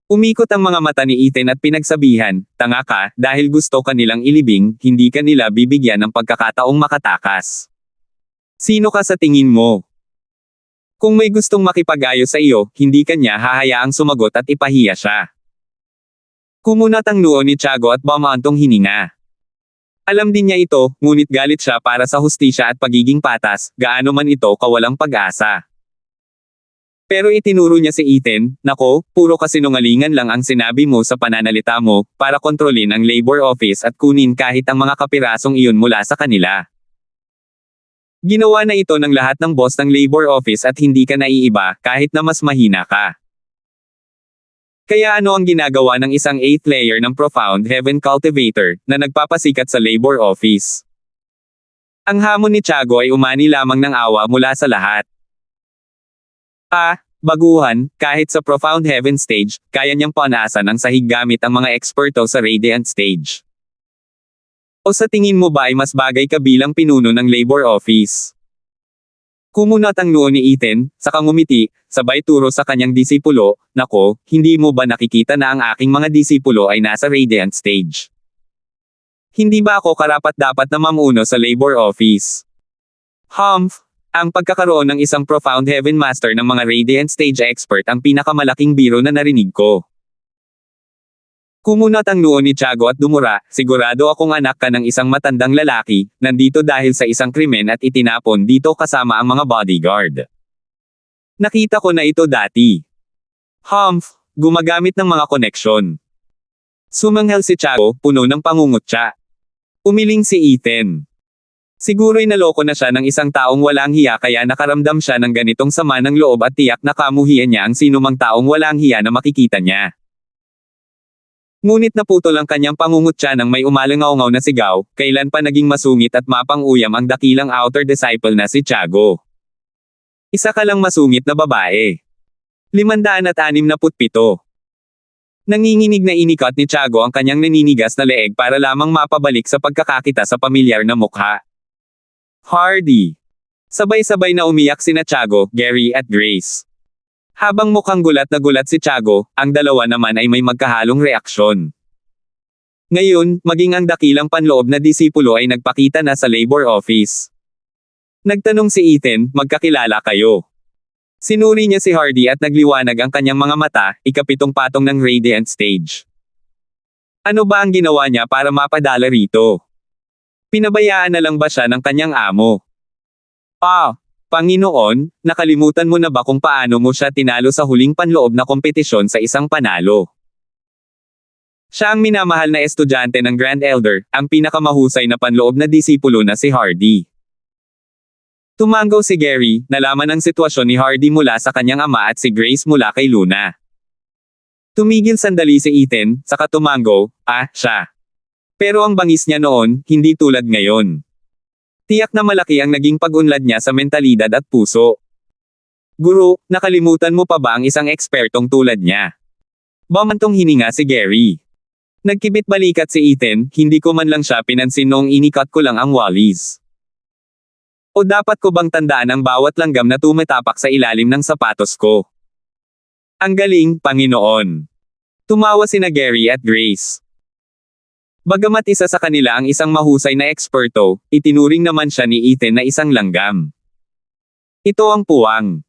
Umikot ang mga mata ni Ethan at pinagsabihan, tanga ka, dahil gusto ka nilang ilibing, hindi ka nila bibigyan ng pagkakataong makatakas. Sino ka sa tingin mo? Kung may gustong makipag-ayos sa iyo, hindi ka niya hahayaang sumagot at ipahiya siya. Kumunat ang noo ni Tiago at bumaantong hininga. Alam din niya ito, ngunit galit siya para sa hustisya at pagiging patas, gaano man ito kawalang pag-asa. Pero itinuro niya si Ethan, nako, puro kasinungalingan lang ang sinabi mo sa pananalita mo, para kontrolin ang labor office at kunin kahit ang mga kapirasong iyon mula sa kanila. Ginawa na ito ng lahat ng boss ng labor office at hindi ka naiiba, kahit na mas mahina ka. Kaya ano ang ginagawa ng isang 8th layer ng Profound Heaven Cultivator, na nagpapasikat sa labor office? Ang hamon ni Tiago ay umani lamang ng awa mula sa lahat. Baguhan, kahit sa Profound Heaven Stage, kaya niyang panasan ang sahig gamit ang mga eksperto sa Radiant Stage. O sa tingin mo ba ay mas bagay ka bilang pinuno ng labor office? Kumunat ang noo ni Ethan, saka ngumiti, sabay turo sa kanyang disipulo, nako, hindi mo ba nakikita na ang aking mga disipulo ay nasa Radiant Stage? Hindi ba ako karapat-dapat na mamuno sa labor office? Ang pagkakaroon ng isang Profound Heaven Master ng mga Radiant Stage Expert ang pinakamalaking biro na narinig ko. Kumunat ang noo ni Tiago at dumura, sigurado akong anak ka ng isang matandang lalaki, nandito dahil sa isang krimen at itinapon dito kasama ang mga bodyguard. Nakita ko na ito dati. Gumagamit ng mga koneksyon. Sumanghel si Tiago, puno ng pangungutya. Umiling si Ethan. Siguro'y naloko na siya ng isang taong walang hiya kaya nakaramdam siya ng ganitong sama ng loob at tiyak na kamuhian niya ang sinumang taong walang hiya na makikita niya. Ngunit naputol ang kanyang pangungutya nang may umalangaw-ngaw na sigaw, kailan pa naging masungit at mapang-uyam ang dakilang outer disciple na si Tiago. Isa ka lang masungit na babae. 567. Nanginginig na inikat ni Tiago ang kanyang naninigas na leeg para lamang mapabalik sa pagkakakita sa pamilyar na mukha. Hardy. Sabay-sabay na umiyak sina Tiago, Gary at Grace. Habang mukhang gulat na gulat si Tiago, ang dalawa naman ay may magkahalong reaksyon. Ngayon, maging ang dakilang panloob na disipulo ay nagpakita na sa labor office. Nagtanong si Ethan, magkakilala kayo? Sinuri niya si Hardy at nagliwanag ang kanyang mga mata, ika-7 patong ng Radiant Stage. Ano ba ang ginawa niya para mapadala rito? Pinabayaan na lang ba siya ng kanyang amo? Panginoon, nakalimutan mo na ba kung paano mo siya tinalo sa huling panloob na kompetisyon sa isang panalo? Siya ang minamahal na estudyante ng Grand Elder, ang pinakamahusay na panloob na disipulo na si Hardy. Tumango si Gary, nalaman ang sitwasyon ni Hardy mula sa kanyang ama at si Grace mula kay Luna. Tumigil sandali si Ethan, saka tumango, siya. Pero ang bangis niya noon, hindi tulad ngayon. Tiyak na malaki ang naging pag-unlad niya sa mentalidad at puso. Guro, nakalimutan mo pa ba ang isang ekspertong tulad niya? Bamantong hininga si Gary. Nagkibit balikat si Ethan, hindi ko man lang siya pinansin noong inikat ko lang ang wallis. O dapat ko bang tandaan ang bawat langgam na tumatapak sa ilalim ng sapatos ko? Ang galing, Panginoon. Tumawa sina Gary at Grace. Bagamat isa sa kanila ang isang mahusay na eksperto, itinuring naman siya ni Ethan na isang langgam. Ito ang puwang.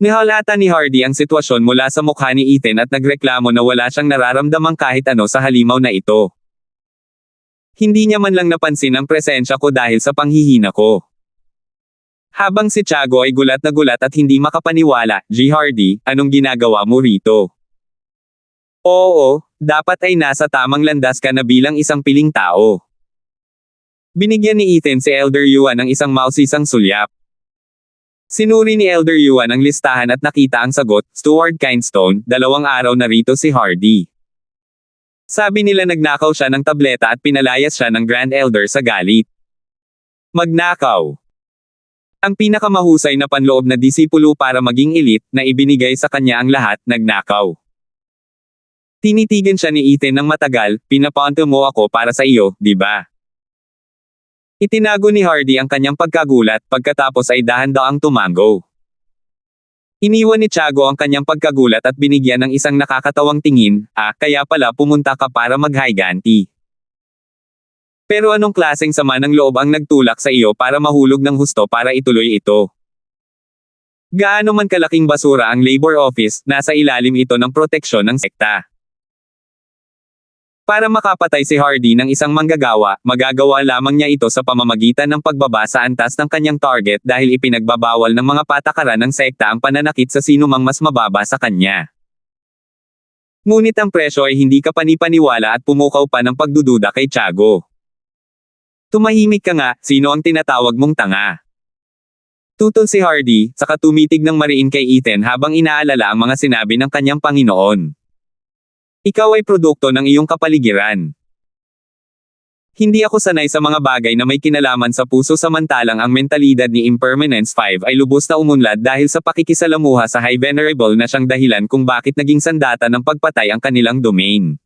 Nihalata ni Hardy ang sitwasyon mula sa mukha ni Ethan at nagreklamo na wala siyang nararamdamang kahit ano sa halimaw na ito. Hindi niya man lang napansin ang presensya ko dahil sa panghihina ko. Habang si Tiago ay gulat na gulat at hindi makapaniwala, G. Hardy, anong ginagawa mo rito? Oo, dapat ay nasa tamang landas ka na bilang isang piling tao. Binigyan ni Ethan si Elder Yuan ng isang mausisang sulyap. Sinuri ni Elder Yuan ang listahan at nakita ang sagot, Stuart Kindstone, 2 araw na rito si Hardy. Sabi nila nagnakaw siya ng tableta at pinalayas siya ng Grand Elder sa galit. Magnakaw. Ang pinakamahusay na panloob na disipulo para maging elite na ibinigay sa kanya ang lahat, nagnakaw. Tinitigan siya ni Ethan ng matagal, pinapaunto mo ako para sa iyo, di ba? Itinago ni Hardy ang kanyang pagkagulat, pagkatapos ay dahan-daang tumango. Iniwan ni Tiago ang kanyang pagkagulat at binigyan ng isang nakakatawang tingin, kaya pala pumunta ka para mag-higanti. Pero anong klaseng sama ng loob ang nagtulak sa iyo para mahulog ng husto para ituloy ito? Gaano man kalaking basura ang labor office, nasa ilalim ito ng proteksyon ng sekta. Para makapatay si Hardy ng isang manggagawa, magagawa lamang niya ito sa pamamagitan ng pagbaba sa antas ng kanyang target dahil ipinagbabawal ng mga patakaran ng sekta ang pananakit sa sinumang mas mababa sa kanya. Ngunit ang presyo ay hindi ka panipaniwala at pumukaw pa ng pagdududa kay Tiago. Tumahimik ka nga, sino ang tinatawag mong tanga? Tutol si Hardy, saka tumitig ng mariin kay Ethan habang inaalala ang mga sinabi ng kanyang Panginoon. Ikaw ay produkto ng iyong kapaligiran. Hindi ako sanay sa mga bagay na may kinalaman sa puso samantalang ang mentalidad ni Impermanence 5 ay lubos na umunlad dahil sa pakikisalamuha sa High Venerable na siyang dahilan kung bakit naging sandata ng pagpatay ang kanilang domain.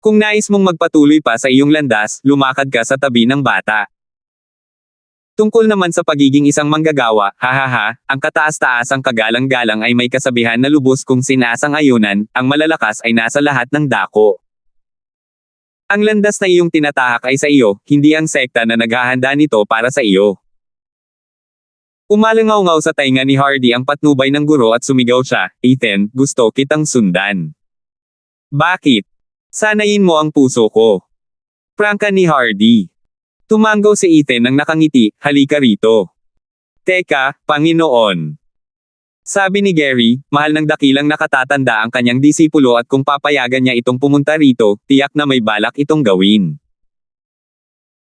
Kung nais mong magpatuloy pa sa iyong landas, lumakad ka sa tabi ng bata. Tungkol naman sa pagiging isang manggagawa, ang kataas-taasang kagalang-galang ay may kasabihan na lubos kung sinasang-ayunan, ang malalakas ay nasa lahat ng dako. Ang landas na iyong tinatahak ay sa iyo, hindi ang sekta na naghahanda nito para sa iyo. Umalangaw-ngaw sa tainga ni Hardy ang patnubay ng guro at sumigaw siya, Ethan, gusto kitang sundan. Bakit? Sanayin mo ang puso ko. Prangka ni Hardy. Tumango si Ethan nang nakangiti, halika rito. Teka, Panginoon. Sabi ni Gary, mahal ng dakilang nakatatanda ang kanyang disipulo at kung papayagan niya itong pumunta rito, tiyak na may balak itong gawin.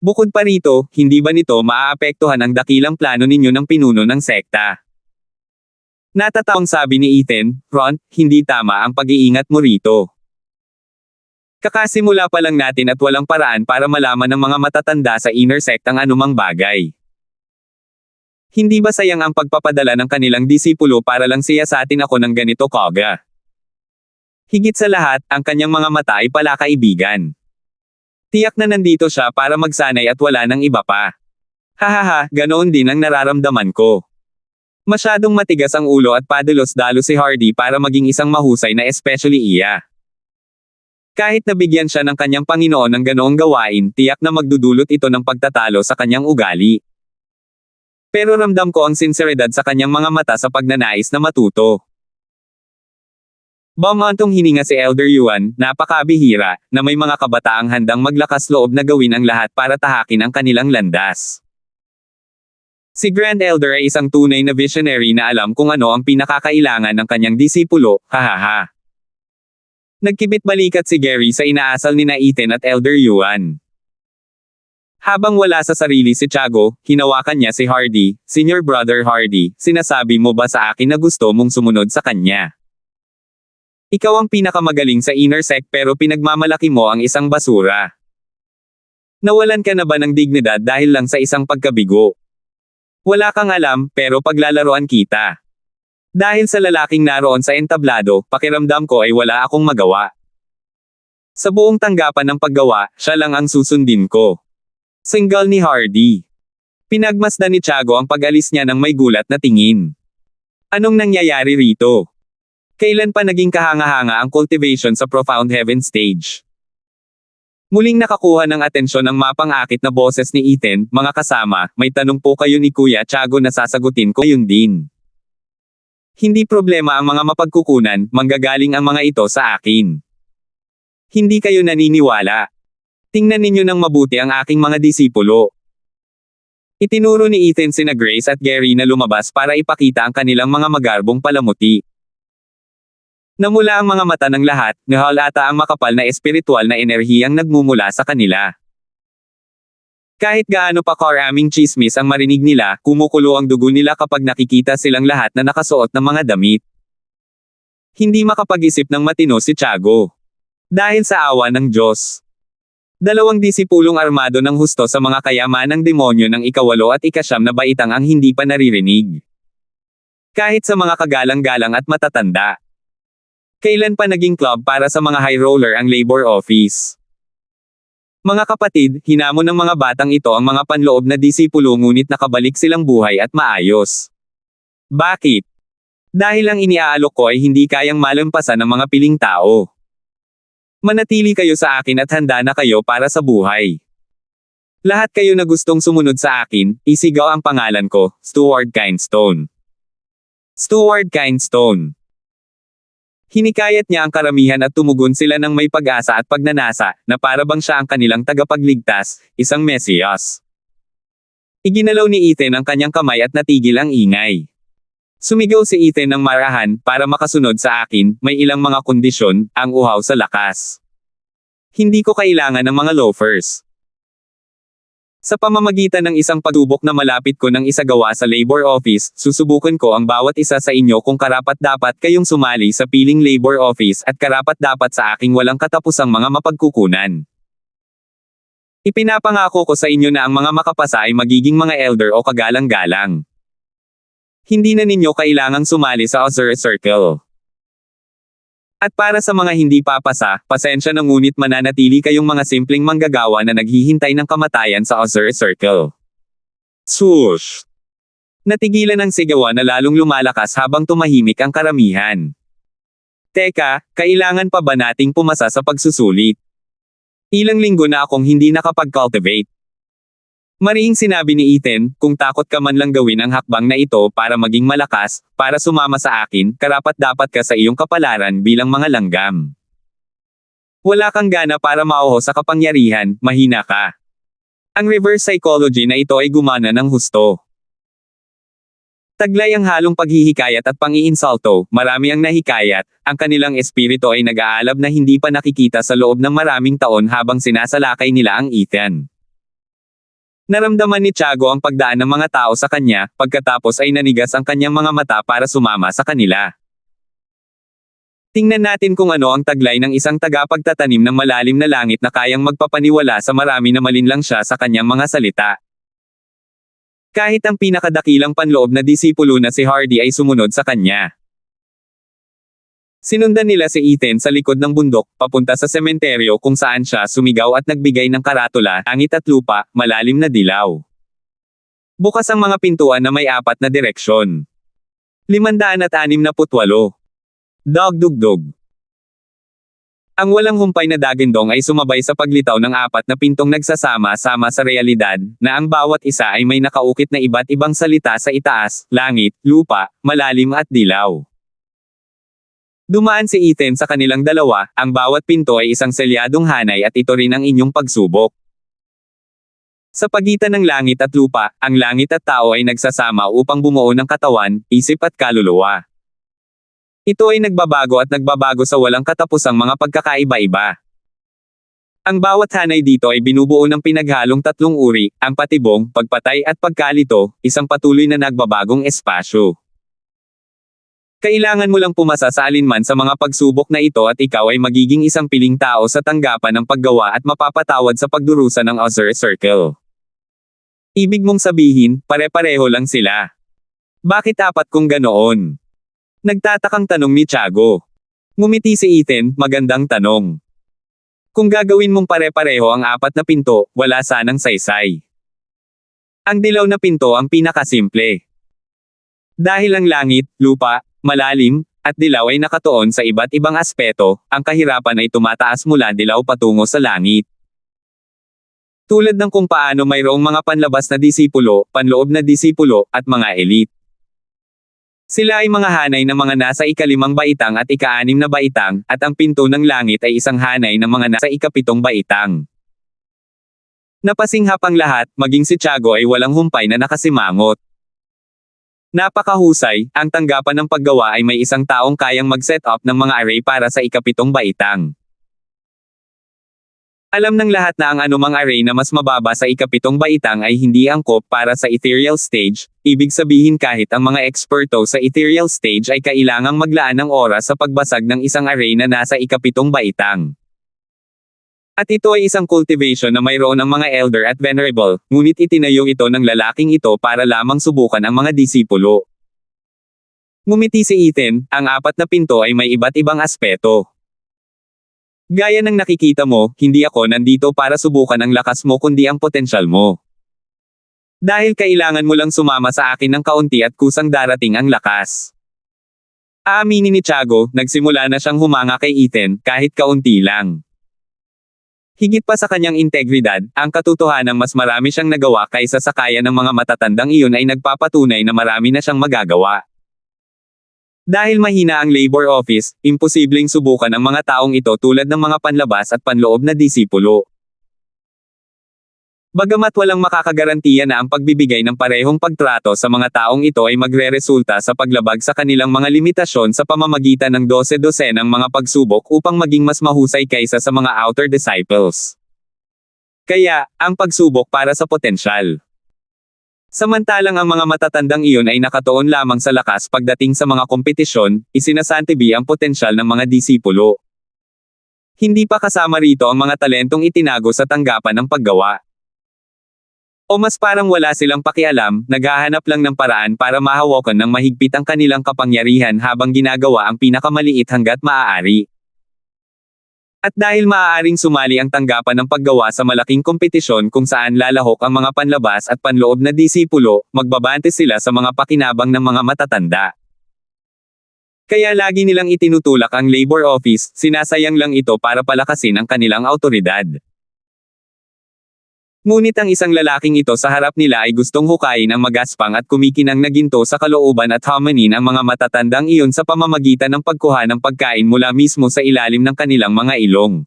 Bukod pa rito, hindi ba nito maaapektuhan ang dakilang plano ninyo ng pinuno ng sekta? Natatawang sabi ni Ethan, Ron, hindi tama ang pag-iingat mo rito. Kakasimula pa lang natin at walang paraan para malaman ng mga matatanda sa inner sect ang anumang bagay. Hindi ba sayang ang pagpapadala ng kanilang disipulo para lang siyasatin ako ng ganito kaga? Higit sa lahat, ang kanyang mga mata ay pala kaibigan. Tiyak na nandito siya para magsanay at wala nang iba pa. Ganoon din ang nararamdaman ko. Masyadong matigas ang ulo at padalos-dalos si Hardy para maging isang mahusay na especially iya. Kahit nabigyan siya ng kanyang Panginoon ng ganoong gawain, tiyak na magdudulot ito ng pagtatalo sa kanyang ugali. Pero ramdam ko ang sinseridad sa kanyang mga mata sa pagnanais na matuto. Bumantong hininga si Elder Yuan, napakabihira, na may mga kabataang handang maglakas loob na gawin ang lahat para tahakin ang kanilang landas. Si Grand Elder ay isang tunay na visionary na alam kung ano ang pinakakailangan ng kanyang disipulo, hahaha. Nagkibit-balikat si Gary sa inaasal ni Ethan at Elder Yuan. Habang wala sa sarili si Tiago, hinawakan niya si Hardy, Senior Brother Hardy, sinasabi mo ba sa akin na gusto mong sumunod sa kanya? Ikaw ang pinakamagaling sa inner sect pero pinagmamalaki mo ang isang basura. Nawalan ka na ba ng dignidad dahil lang sa isang pagkabigo? Wala kang alam, pero paglalaroan kita. Dahil sa lalaking naroon sa entablado, pakiramdam ko ay wala akong magawa. Sa buong tanggapan ng paggawa, siya lang ang susundin ko. Single ni Hardy. Pinagmasdan ni Tiago ang pag-alis niya ng may gulat na tingin. Anong nangyayari rito? Kailan pa naging kahanga-hanga ang cultivation sa Profound Heaven stage? Muling nakakuha ng atensyon ng mapang-akit na boses ni Ethan, mga kasama, may tanong po kayo ni Kuya Tiago na sasagutin ko yun din. Hindi problema ang mga mapagkukunan, manggagaling ang mga ito sa akin. Hindi kayo naniniwala. Tingnan ninyo ng mabuti ang aking mga disipulo. Itinuro ni Ethan sina Grace at Gary na lumabas para ipakita ang kanilang mga magarbong palamuti. Namula ang mga mata ng lahat, nahalata ang makapal na espiritual na enerhiyang nagmumula sa kanila. Kahit gaano pa karaming chismis ang marinig nila, kumukulo ang dugo nila kapag nakikita silang lahat na nakasuot ng mga damit. Hindi makapag-isip ng matino si Tiago. Dahil sa awa ng Diyos. Dalawang disipulong armado ng husto sa mga kayamanang demonyo ng ikawalo at ikasyam na baitang ang hindi pa naririnig. Kahit sa mga kagalang-galang at matatanda. Kailan pa naging club para sa mga high roller ang labor office? Mga kapatid, hinamon ng mga batang ito ang mga panloob na disipulo ngunit nakabalik silang buhay at maayos. Bakit? Dahil ang iniaalok ko ay hindi kayang malampasan ng mga piling tao. Manatili kayo sa akin at handa na kayo para sa buhay. Lahat kayo na gustong sumunod sa akin, isigaw ang pangalan ko, Stuart Kindstone. Stuart Kindstone. Hinikayat niya ang karamihan at tumugon sila ng may pag-asa at pagnanasa, na para bang siya ang kanilang tagapagligtas, isang Mesiyas. Iginalaw ni Ethan ang kanyang kamay at natigil ang ingay. Sumigaw si Ethan ng marahan, para makasunod sa akin, may ilang mga kondisyon, ang uhaw sa lakas. Hindi ko kailangan ng mga loafers. Sa pamamagitan ng isang pagtubok na malapit ko ng isagawa sa labor office, susubukan ko ang bawat isa sa inyo kung karapat-dapat kayong sumali sa piling labor office at karapat-dapat sa aking walang katapusang mga mapagkukunan. Ipinapangako ko sa inyo na ang mga makapasa ay magiging mga elder o kagalang-galang. Hindi na ninyo kailangang sumali sa Ozure Circle. At para sa mga hindi papasa, pasensya na ngunit mananatili kayong mga simpleng manggagawa na naghihintay ng kamatayan sa Ozure Circle. Swoosh! Natigilan ang sigawan na lalong lumalakas habang tumahimik ang karamihan. Teka, kailangan pa ba nating pumasa sa pagsusulit? Ilang linggo na akong hindi nakapag-cultivate. Marihing sinabi ni Ethan, kung takot ka man lang gawin ang hakbang na ito para maging malakas, para sumama sa akin, karapat-dapat ka sa iyong kapalaran bilang mga langgam. Wala kang gana para mauho sa kapangyarihan, mahina ka. Ang reverse psychology na ito ay gumana ng husto. Taglay ang halong paghihikayat at pang-iinsulto, marami ang nahikayat, ang kanilang espiritu ay nag-aalab na hindi pa nakikita sa loob ng maraming taon habang sinasalakay nila ang Ethan. Naramdaman ni Tiago ang pagdaan ng mga tao sa kanya, pagkatapos ay nanigas ang kanyang mga mata para sumama sa kanila. Tingnan natin kung ano ang taglay ng isang tagapagtatanim ng malalim na langit na kayang magpapaniwala sa marami na malinlang siya sa kanyang mga salita. Kahit ang pinakadakilang panloob na disipulo na si Hardy ay sumunod sa kanya. Sinundan nila si Ethan sa likod ng bundok, papunta sa sementeryo kung saan siya sumigaw at nagbigay ng karatula, langit at lupa, malalim na dilaw. Bukas ang mga pintuan na may 4 na direksyon. 568. Dagdugdog. Ang walang humpay na dagindong ay sumabay sa paglitaw ng 4 na pintong nagsasama-sama sa realidad, na ang bawat isa ay may nakaukit na iba't ibang salita sa itaas, langit, lupa, malalim at dilaw. Dumaan si Ethan sa kanilang dalawa, ang bawat pinto ay isang selyadong hanay at ito rin ang inyong pagsubok. Sa pagitan ng langit at lupa, ang langit at tao ay nagsasama upang bumuo ng katawan, isip at kaluluwa. Ito ay nagbabago at nagbabago sa walang katapusang mga pagkakaiba-iba. Ang bawat hanay dito ay binubuo ng pinaghalong tatlong uri, ang patibong, pagpatay at pagkalito, isang patuloy na nagbabagong espasyo. Kailangan mo lang pumasa sa alinman sa mga pagsubok na ito at ikaw ay magiging isang piling tao sa tanggapan ng paggawa at mapapatawad sa pagdurusa ng Azure Circle. Ibig mong sabihin, pare-pareho lang sila. Bakit apat kung ganoon? Nagtatakang tanong ni Tiago. Ngumiti si Ethan, magandang tanong. Kung gagawin mong pare-pareho ang apat na pinto, wala sanang saysay. Ang dilaw na pinto ang pinakasimple. Dahil ang langit, lupa, malalim, at dilaw ay nakatuon sa iba't ibang aspeto, ang kahirapan ay tumataas mula dilaw patungo sa langit. Tulad ng kung paano mayroong mga panlabas na disipulo, panloob na disipulo, at mga elite. Sila ay mga hanay ng mga nasa ika-5 baitang at ika-6 na baitang, at ang pinto ng langit ay isang hanay ng mga nasa ika-7 baitang. Napasinghap ang lahat, maging si Tiago ay walang humpay na nakasimangot. Napakahusay, ang tanggapan ng paggawa ay may isang taong kayang mag-set up ng mga array para sa ika-7 baitang. Alam ng lahat na ang anumang array na mas mababa sa ika-7 baitang ay hindi angkop para sa ethereal stage, ibig sabihin kahit ang mga eksperto sa ethereal stage ay kailangang maglaan ng oras sa pagbasag ng isang array na nasa ika-7 baitang. At ito ay isang cultivation na mayroon ng mga elder at venerable, ngunit itinayo ito ng lalaking ito para lamang subukan ang mga disipulo. Ngumiti si Ethan, ang apat na pinto ay may iba't ibang aspeto. Gaya ng nakikita mo, hindi ako nandito para subukan ang lakas mo kundi ang potensyal mo. Dahil kailangan mo lang sumama sa akin ng kaunti at kusang darating ang lakas. Aaminin ni Tiago, nagsimula na siyang humanga kay Ethan, kahit kaunti lang. Higit pa sa kanyang integridad, ang katotohanang mas marami siyang nagawa kaysa sa kaya ng mga matatandang iyon ay nagpapatunay na marami na siyang magagawa. Dahil mahina ang labor office, imposibleng subukan ang mga taong ito tulad ng mga panlabas at panloob na disipulo. Bagamat walang makakagarantiya na ang pagbibigay ng parehong pagtrato sa mga taong ito ay magreresulta sa paglabag sa kanilang mga limitasyon sa pamamagitan ng 12-dosenang mga pagsubok upang maging mas mahusay kaysa sa mga outer disciples. Kaya, ang pagsubok para sa potensyal. Samantalang ang mga matatandang iyon ay nakatuon lamang sa lakas pagdating sa mga kompetisyon, isinasantabi ang potensyal ng mga disipulo. Hindi pa kasama rito ang mga talentong itinago sa tanggapan ng paggawa. O mas parang wala silang pakialam, naghahanap lang ng paraan para mahawakan ng mahigpit ang kanilang kapangyarihan habang ginagawa ang pinakamaliit hanggat maaari. At dahil maaaring sumali ang tanggapan ng paggawa sa malaking kompetisyon kung saan lalahok ang mga panlabas at panloob na disipulo, magbabante sila sa mga pakinabang ng mga matatanda. Kaya lagi nilang itinutulak ang labor office, sinasayang lang ito para palakasin ang kanilang awtoridad. Ngunit ang isang lalaking ito sa harap nila ay gustong hukayin ang magaspang at kumikinang na ginto sa kalooban at hamanin ang mga matatandang iyon sa pamamagitan ng pagkuha ng pagkain mula mismo sa ilalim ng kanilang mga ilong.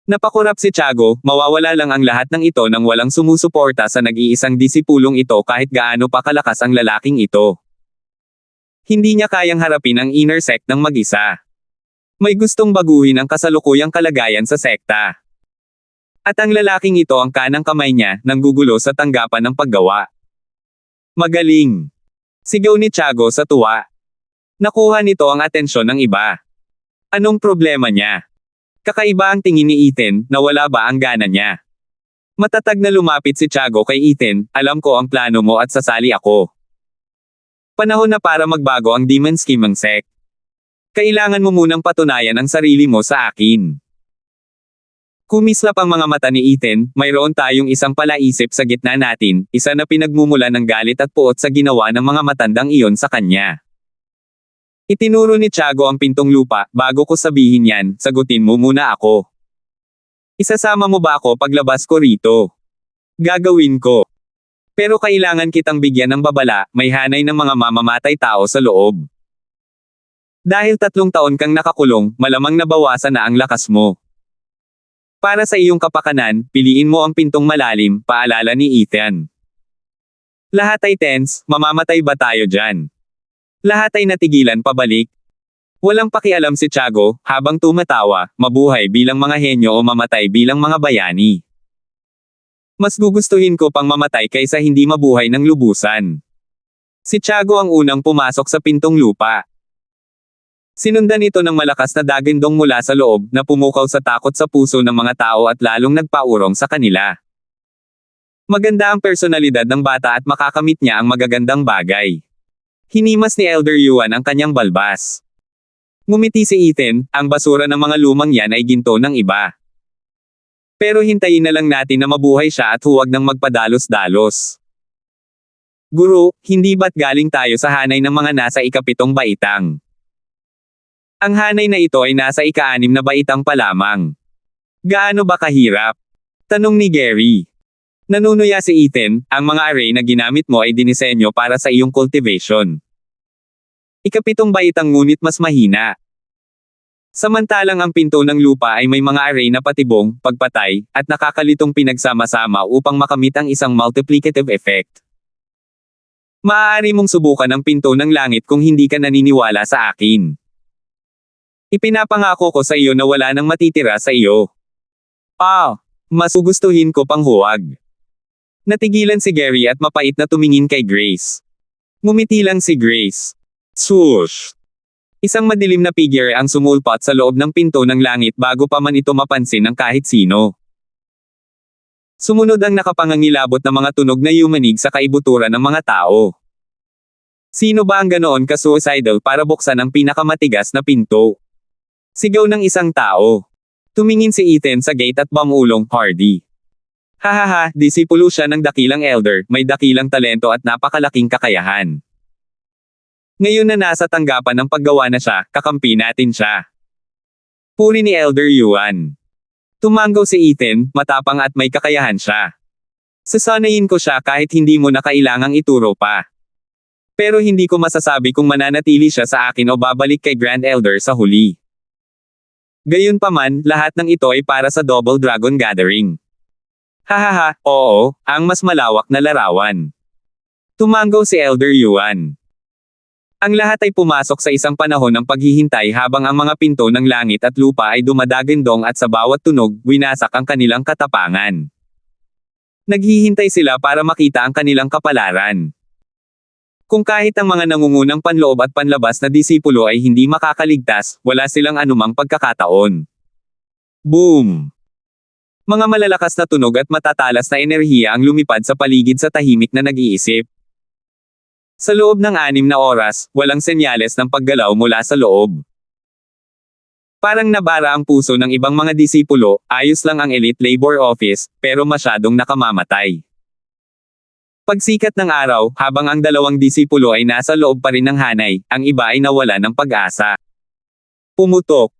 Napakurap si Tiago, mawawala lang ang lahat ng ito nang walang sumusuporta sa nag-iisang disipulong ito kahit gaano pa kalakas ang lalaking ito. Hindi niya kayang harapin ang inner sect ng mag-isa. May gustong baguhin ang kasalukuyang kalagayan sa sekta. At ang lalaking ito ang kanang kamay niya, nanggugulo sa tanggapan ng paggawa. Magaling! Sigaw ni Tiago sa tuwa. Nakuha nito ang atensyon ng iba. Anong problema niya? Kakaiba ang tingin ni Ethan, nawala ba ang gana niya? Matatag na lumapit si Tiago kay Ethan, alam ko ang plano mo at sasali ako. Panahon na para magbago ang demon scheme ng sect. Kailangan mo munang patunayan ang sarili mo sa akin. Kumislap ang mga mata ni Ethan, mayroon tayong isang palaisip sa gitna natin, isa na pinagmumula ng galit at puot sa ginawa ng mga matandang iyon sa kanya. Itinuro ni Tiago ang pintong lupa, bago ko sabihin yan, sagutin mo muna ako. Isasama mo ba ako paglabas ko rito? Gagawin ko. Pero kailangan kitang bigyan ng babala, may hanay ng mga mamamatay tao sa loob. Dahil 3 taon kang nakakulong, malamang nabawasan na ang lakas mo. Para sa iyong kapakanan, piliin mo ang pintong malalim, paalala ni Ethan. Lahat ay tense, mamamatay ba tayo dyan? Lahat ay natigilan pabalik. Walang pakialam si Tiago, habang tumatawa, mabuhay bilang mga henyo o mamatay bilang mga bayani. Mas gugustuhin ko pang mamatay kaysa hindi mabuhay ng lubusan. Si Tiago ang unang pumasok sa pintong lupa. Sinundan ito ng malakas na dagindong mula sa loob na pumukaw sa takot sa puso ng mga tao at lalong nagpaurong sa kanila. Maganda ang personalidad ng bata at makakamit niya ang magagandang bagay. Hinimas ni Elder Yuan ang kanyang balbas. Ngumiti si Ethan, ang basura ng mga lumang yan ay ginto ng iba. Pero hintayin na lang natin na mabuhay siya at huwag nang magpadalos-dalos. Guro, hindi ba't galing tayo sa hanay ng mga nasa ika-7 baitang? Ang hanay na ito ay nasa ika-6 na baitang pa lamang. Gaano ba kahirap? Tanong ni Gary. Nanunuya si Ethan, ang mga array na ginamit mo ay dinisenyo para sa iyong cultivation. Ika-7 baitang ngunit mas mahina. Samantalang ang pinto ng lupa ay may mga array na patibong, pagpatay, at nakakalitong pinagsama-sama upang makamit ang isang multiplicative effect. Maaari mong subukan ang pinto ng langit kung hindi ka naniniwala sa akin. Ipinapangako ko sa iyo na wala nang matitira sa iyo. Mas gugustuhin ko pang huwag. Natigilan si Gary at mapait na tumingin kay Grace. Ngumiti lang si Grace. Swoosh! Isang madilim na figure ang sumulpot sa loob ng pinto ng langit bago pa man ito mapansin ng kahit sino. Sumunod ang nakapangangilabot na mga tunog na yumanig sa kaibuturan ng mga tao. Sino ba ang ganoon ka-suicidal para buksan ang pinakamatigas na pinto? Sigaw ng isang tao. Tumingin si Ethan sa gate at bumulong, Hardy. Hahaha, disipulo siya ng dakilang elder, may dakilang talento at napakalaking kakayahan. Ngayon na nasa tanggapan ng paggawa na siya, kakampi natin siya. Puri ni Elder Yuan. Tumanggaw si Ethan, matapang at may kakayahan siya. Sasanayin ko siya kahit hindi mo na kailangang ituro pa. Pero hindi ko masasabi kung mananatili siya sa akin o babalik kay Grand Elder sa huli. Gayunpaman, lahat ng ito ay para sa Double Dragon Gathering. Hahaha, oo, ang mas malawak na larawan. Tumanggaw si Elder Yuan. Ang lahat ay pumasok sa isang panahon ng paghihintay habang ang mga pinto ng langit at lupa ay dumadagindong at sa bawat tunog, winasak ang kanilang katapangan. Naghihintay sila para makita ang kanilang kapalaran. Kung kahit ang mga nangungunang panloob at panlabas na disipulo ay hindi makakaligtas, wala silang anumang pagkakataon. Boom! Mga malalakas na tunog at matatalas na enerhiya ang lumipad sa paligid sa tahimik na nag-iisip. Sa loob ng 6 na oras, walang senyales ng paggalaw mula sa loob. Parang nabara ang puso ng ibang mga disipulo, ayos lang ang Elite Labor Office, pero masyadong nakamamatay. Pagsikat ng araw, habang ang 2 disipulo ay nasa loob pa rin ng hanay, ang iba ay nawala ng pag-asa. Pumutok.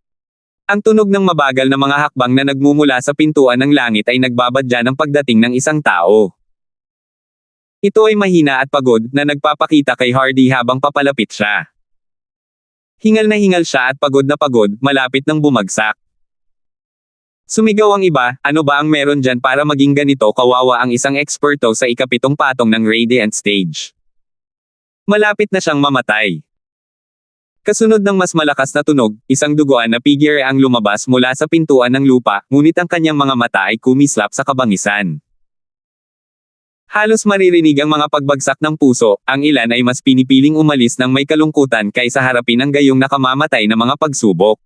Ang tunog ng mabagal na mga hakbang na nagmumula sa pintuan ng langit ay nagbabadya ng pagdating ng isang tao. Ito ay mahina at pagod na nagpapakita kay Hardy habang papalapit siya. Hingal na hingal siya at pagod na pagod, malapit nang bumagsak. Sumigaw ang iba, ano ba ang meron dyan para maging ganito kawawa ang isang eksperto sa ika-7 patong ng Radiant Stage. Malapit na siyang mamatay. Kasunod ng mas malakas na tunog, isang duguan na figure ang lumabas mula sa pintuan ng lupa, ngunit ang kanyang mga mata ay kumislap sa kabangisan. Halos maririnig ang mga pagbagsak ng puso, ang ilan ay mas pinipiling umalis ng may kalungkutan kaysa harapin ang gayong nakamamatay na mga pagsubok.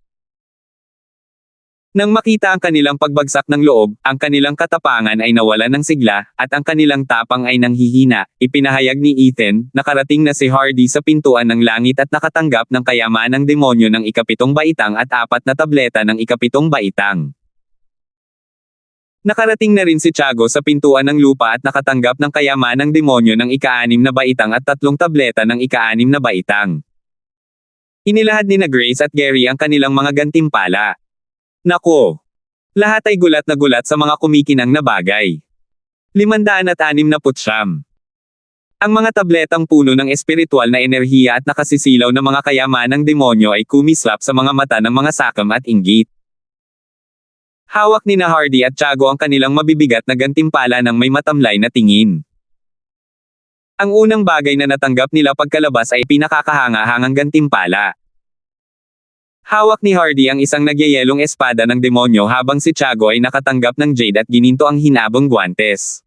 Nang makita ang kanilang pagbagsak ng loob, ang kanilang katapangan ay nawalan ng sigla, at ang kanilang tapang ay nanghihina, ipinahayag ni Ethan, nakarating na si Hardy sa pintuan ng langit at nakatanggap ng kayamanang demonyo ng ika-7 baitang at 4 na tableta ng ika-7 baitang. Nakarating na rin si Tiago sa pintuan ng lupa at nakatanggap ng kayamanang demonyo ng ika-6 na baitang at 3 tableta ng ika-6 na baitang. Inilahad ni na Grace at Gary ang kanilang mga gantimpala. Nako! Lahat ay gulat na gulat sa mga kumikinang na bagay. 569. Ang mga tabletang puno ng espiritual na enerhiya at nakasisilaw na mga kayamanang demonyo ay kumislap sa mga mata ng mga sakam at inggit. Hawak ni Hardy at Tiago ang kanilang mabibigat na gantimpala ng may matamlay na tingin. Ang unang bagay na natanggap nila pagkalabas ay pinakakahanga-hangang gantimpala. Hawak ni Hardy ang isang nagyayelong espada ng demonyo habang si Tiago ay nakatanggap ng jade at gininto ang hinabong guwantes.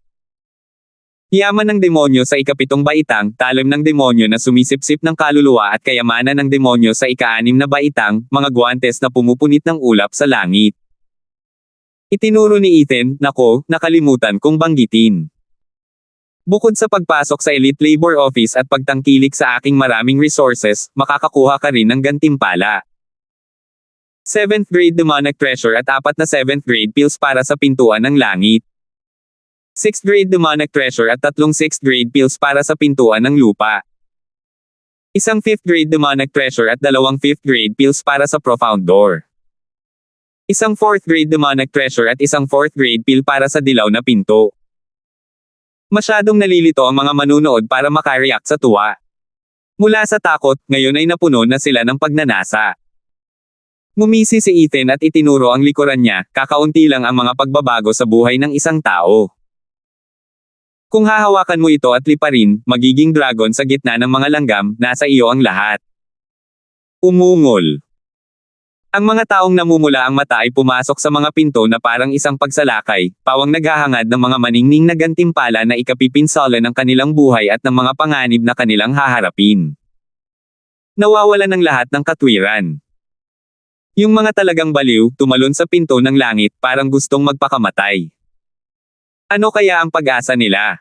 Yaman ng demonyo sa ikapitong baitang, talim ng demonyo na sumisipsip ng kaluluwa at kayamanan ng demonyo sa ika-6 na baitang, mga guwantes na pumupunit ng ulap sa langit. Itinuro ni Ethan, "Nako, nakalimutan kong banggitin. Bukod sa pagpasok sa Elite Labor Office at pagtangkilik sa aking maraming resources, makakakuha ka rin ng gantimpala. 7th grade demonic treasure at 4 na 7th grade pills para sa pintuan ng langit. 6th grade demonic treasure at 3 6th grade pills para sa pintuan ng lupa. Isang 5th grade demonic treasure at 2 5th grade pills para sa profound door. Isang 4th grade demonic treasure at isang 4th grade pill para sa dilaw na pinto." Masyadong nalilito ang mga manunood para makareact sa tuwa. Mula sa takot, ngayon ay napuno na sila ng pagnanasa. Ngumisi si Ethan at itinuro ang likuran niya, kakaunti lang ang mga pagbabago sa buhay ng isang tao. Kung hahawakan mo ito at liparin, magiging dragon sa gitna ng mga langgam, nasa iyo ang lahat. Umungol. Ang mga taong namumula ang mata ay pumasok sa mga pinto na parang isang pagsalakay, pawang naghahangad ng mga maningning na gantimpala na ikapipinsalan ng kanilang buhay at ng mga panganib na kanilang haharapin. Nawawala ng lahat ng katwiran. Yung mga talagang baliw, tumalon sa pinto ng langit, parang gustong magpakamatay. Ano kaya ang pag-asa nila?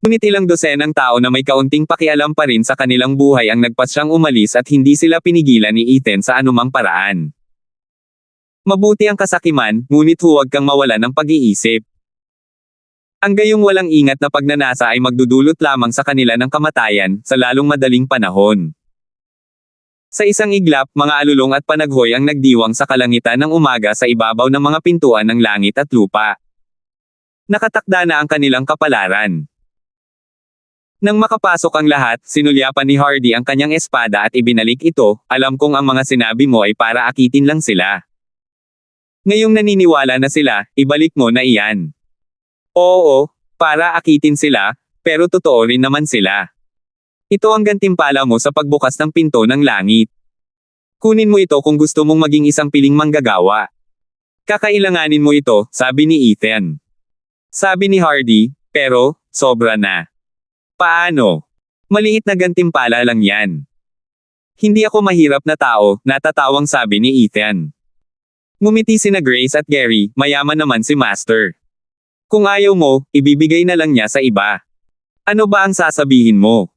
Ngunit ilang dosenang tao na may kaunting pakialam pa rin sa kanilang buhay ang nagpasyang umalis at hindi sila pinigilan ni Ethan sa anumang paraan. Mabuti ang kasakiman, ngunit huwag kang mawala ng pag-iisip. Ang gayong walang ingat na pagnanasa ay magdudulot lamang sa kanila ng kamatayan, sa lalong madaling panahon. Sa isang iglap, mga alulong at panaghoy ang nagdiwang sa kalangitan ng umaga sa ibabaw ng mga pintuan ng langit at lupa. Nakatakda na ang kanilang kapalaran. Nang makapasok ang lahat, sinulyapan ni Hardy ang kanyang espada at ibinalik ito, "Alam kong ang mga sinabi mo ay para akitin lang sila. Ngayong naniniwala na sila, ibalik mo na iyan." "Oo, para akitin sila, pero totoo rin naman sila. Ito ang gantimpala mo sa pagbukas ng pinto ng langit. Kunin mo ito kung gusto mong maging isang piling manggagawa. Kakailanganin mo ito," sabi ni Ethan. Sabi ni Hardy, "Pero, sobra na." "Paano? Maliit na gantimpala lang yan." "Hindi ako mahirap na tao," natatawang sabi ni Ethan. Ngumiti sina Grace at Gary, mayaman naman si Master. "Kung ayaw mo, ibibigay na lang niya sa iba. Ano ba ang sasabihin mo?"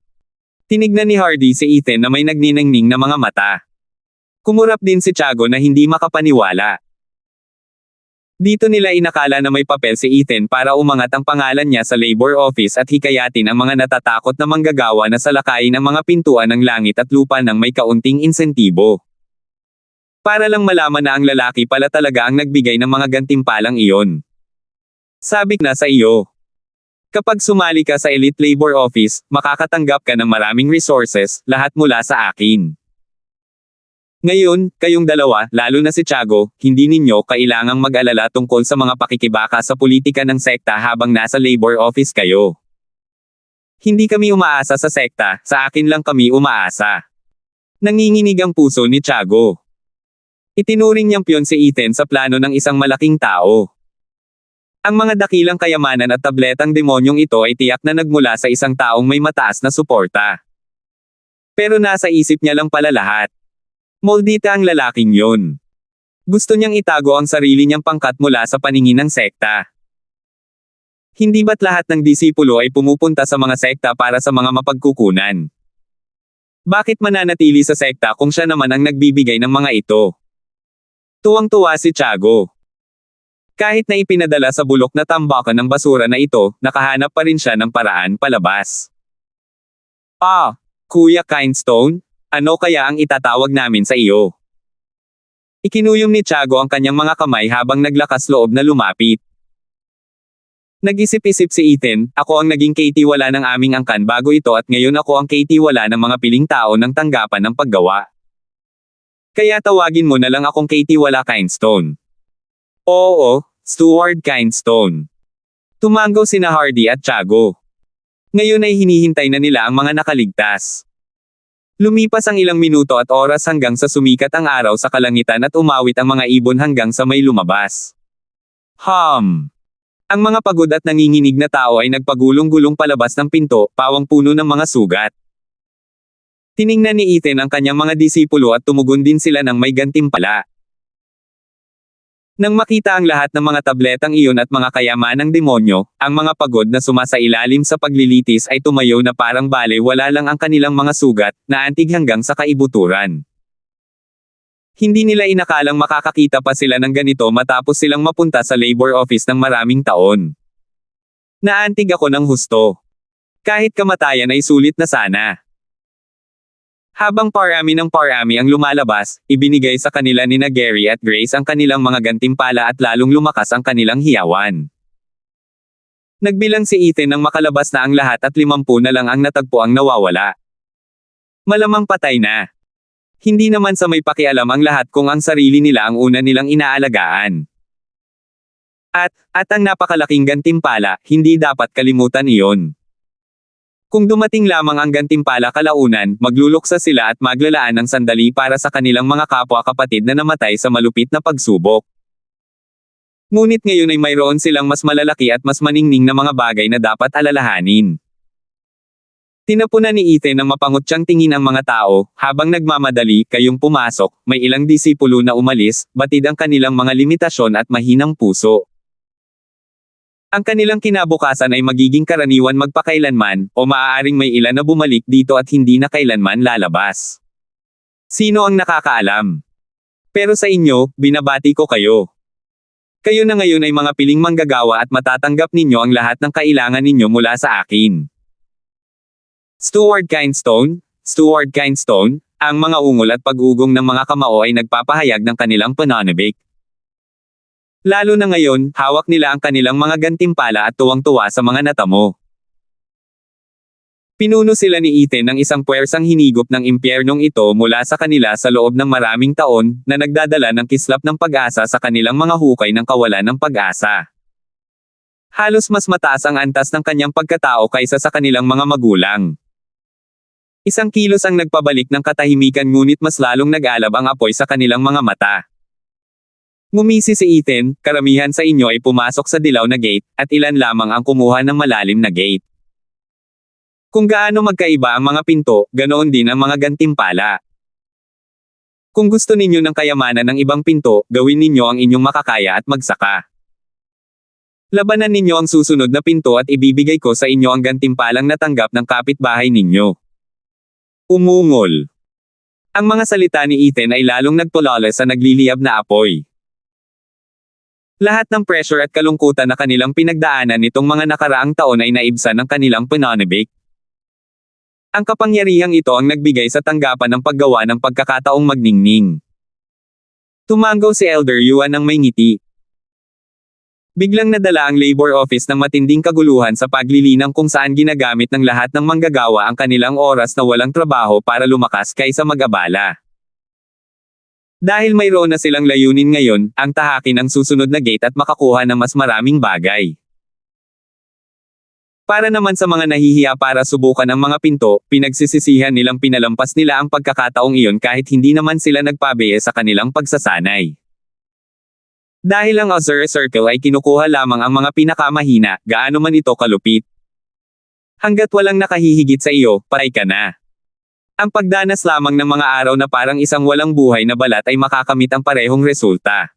Tinignan ni Hardy si Ethan na may nagniningning na mga mata. Kumurap din si Tiago na hindi makapaniwala. Dito nila inakala na may papel si Ethan para umangat ang pangalan niya sa labor office at hikayatin ang mga natatakot na manggagawa na salakayin ang mga pintuan ng langit at lupa ng may kaunting insentibo. Para lang malaman na ang lalaki pala talaga ang nagbigay ng mga gantimpalang iyon. "Sabik na sa iyo. Kapag sumali ka sa Elite Labor Office, makakatanggap ka ng maraming resources, lahat mula sa akin. Ngayon, kayong dalawa, lalo na si Tiago, hindi ninyo kailangang mag-alala tungkol sa mga pakikibaka sa politika ng sekta habang nasa labor office kayo. Hindi kami umaasa sa sekta, sa akin lang kami umaasa." Nanginginig ang puso ni Tiago. Itinuring niyang piyon si Ethan sa plano ng isang malaking tao. Ang mga dakilang kayamanan at tabletang demonyong ito ay tiyak na nagmula sa isang taong may mataas na suporta. Pero nasa isip niya lang pala lahat. Moldita ang lalaking yun. Gusto niyang itago ang sarili niyang pangkat mula sa paningin ng sekta. Hindi ba't lahat ng disipulo ay pumupunta sa mga sekta para sa mga mapagkukunan? Bakit mananatili sa sekta kung siya naman ang nagbibigay ng mga ito? Tuwang-tuwa si Tiago. Kahit na ipinadala sa bulok na tambakan ng basura na ito, nakahanap pa rin siya ng paraan palabas. "Ah, Kuya Kindstone? Ano kaya ang itatawag namin sa iyo?" Ikinuyom ni Tiago ang kanyang mga kamay habang naglakas loob na lumapit. Nag-isip-isip si Ethan, ako ang naging katiwala ng aming angkan bago ito at ngayon ako ang katiwala ng mga piling tao ng tanggapan ng paggawa. Kaya tawagin mo na lang akong katiwala Kindstone. Oo, Stuart Kindstone. Tumanggaw sina Hardy at Tiago. Ngayon ay hinihintay na nila ang mga nakaligtas. Lumipas ang ilang minuto at oras hanggang sa sumikat ang araw sa kalangitan at umawit ang mga ibon hanggang sa may lumabas. Ang mga pagod at nanginginig na tao ay nagpagulong-gulong palabas ng pinto, pawang puno ng mga sugat. Tiningnan ni Ethan ang kanyang mga disipulo at tumugon din sila ng may gantimpala. Nang makita ang lahat ng mga tabletang iyon at mga kayamanang demonyo, ang mga pagod na sumasailalim sa paglilitis ay tumayo na parang balewala lang ang kanilang mga sugat, na antig hanggang sa kaibuturan. Hindi nila inakalang makakakita pa sila ng ganito matapos silang mapunta sa labor office ng maraming taon. Naantig ako ng husto. Kahit kamatayan ay sulit na sana. Habang parami ng parami ang lumalabas, ibinigay sa kanila ni Gary at Grace ang kanilang mga gantimpala at lalong lumakas ang kanilang hiyawan. Nagbilang si Ethan nang makalabas na ang lahat at 50 na lang ang natagpo ang nawawala. Malamang patay na. Hindi naman sa may pakialam ang lahat kung ang sarili nila ang una nilang inaalagaan. At ang napakalaking gantimpala, hindi dapat kalimutan iyon. Kung dumating lamang ang gantimpala kalaunan, magluluksa sila at maglalaan ng sandali para sa kanilang mga kapwa-kapatid na namatay sa malupit na pagsubok. Ngunit ngayon ay mayroon silang mas malalaki at mas maningning na mga bagay na dapat alalahanin. Tinapunan ni Ethan ng mapangutyang tingin ang mga tao, habang nagmamadali kayong pumasok, may ilang disipulo na umalis, batid ang kanilang mga limitasyon at mahinang puso. Ang kanilang kinabukasan ay magiging karaniwan magpakailanman, o maaaring may ilan na bumalik dito at hindi na kailanman lalabas. Sino ang nakakaalam? Pero sa inyo, binabati ko kayo. Kayo na ngayon ay mga piling manggagawa at matatanggap ninyo ang lahat ng kailangan ninyo mula sa akin. Stuart Kindstone, ang mga ungol at pag-ugong ng mga kamao ay nagpapahayag ng kanilang pananabik. Lalo na ngayon, hawak nila ang kanilang mga gantimpala at tuwang-tuwa sa mga natamo. Pinuno sila ni Ethan ng isang puwersang hinigop ng impyernong ito mula sa kanila sa loob ng maraming taon, na nagdadala ng kislap ng pag-asa sa kanilang mga hukay ng kawalan ng pag-asa. Halos mas mataas ang antas ng kanyang pagkatao kaysa sa kanilang mga magulang. Isang kilos ang nagpabalik ng katahimikan ngunit mas lalong nag-alab ang apoy sa kanilang mga mata. Ngumisi si Ethan, karamihan sa inyo ay pumasok sa dilaw na gate, at ilan lamang ang kumuha ng malalim na gate. Kung gaano magkaiba ang mga pinto, ganoon din ang mga gantimpala. Kung gusto ninyo ng kayamanan ng ibang pinto, gawin ninyo ang inyong makakaya at magsaka. Labanan ninyo ang susunod na pinto at ibibigay ko sa inyo ang gantimpalang natanggap ng kapitbahay ninyo. Umungol. Ang mga salita ni Ethan ay lalong nagpulala sa nagliliyab na apoy. Lahat ng pressure at kalungkutan na kanilang pinagdaanan nitong mga nakaraang taon ay naibsan ng kanilang pananabik. Ang kapangyarihang ito ang nagbigay sa tanggapan ng paggawa ng pagkakataong magningning. Tumanggaw si Elder Yuan ng may ngiti. Biglang nadala ang labor office ng matinding kaguluhan sa paglilinang kung saan ginagamit ng lahat ng manggagawa ang kanilang oras na walang trabaho para lumakas kaysa mag-abala. Dahil mayroon na silang layunin ngayon, ang tahakin ang susunod na gate at makakuha ng mas maraming bagay. Para naman sa mga nahihiya para subukan ang mga pinto, pinagsisisihan nilang pinalampas nila ang pagkakataong iyon kahit hindi naman sila nagpabiye sa kanilang pagsasanay. Dahil ang Azure Circle ay kinukuha lamang ang mga pinakamahina, gaano man ito kalupit. Hanggat walang nakahihigit sa iyo, patay ka na. Ang pagdanas lamang ng mga araw na parang isang walang buhay na balat ay makakamit ang parehong resulta.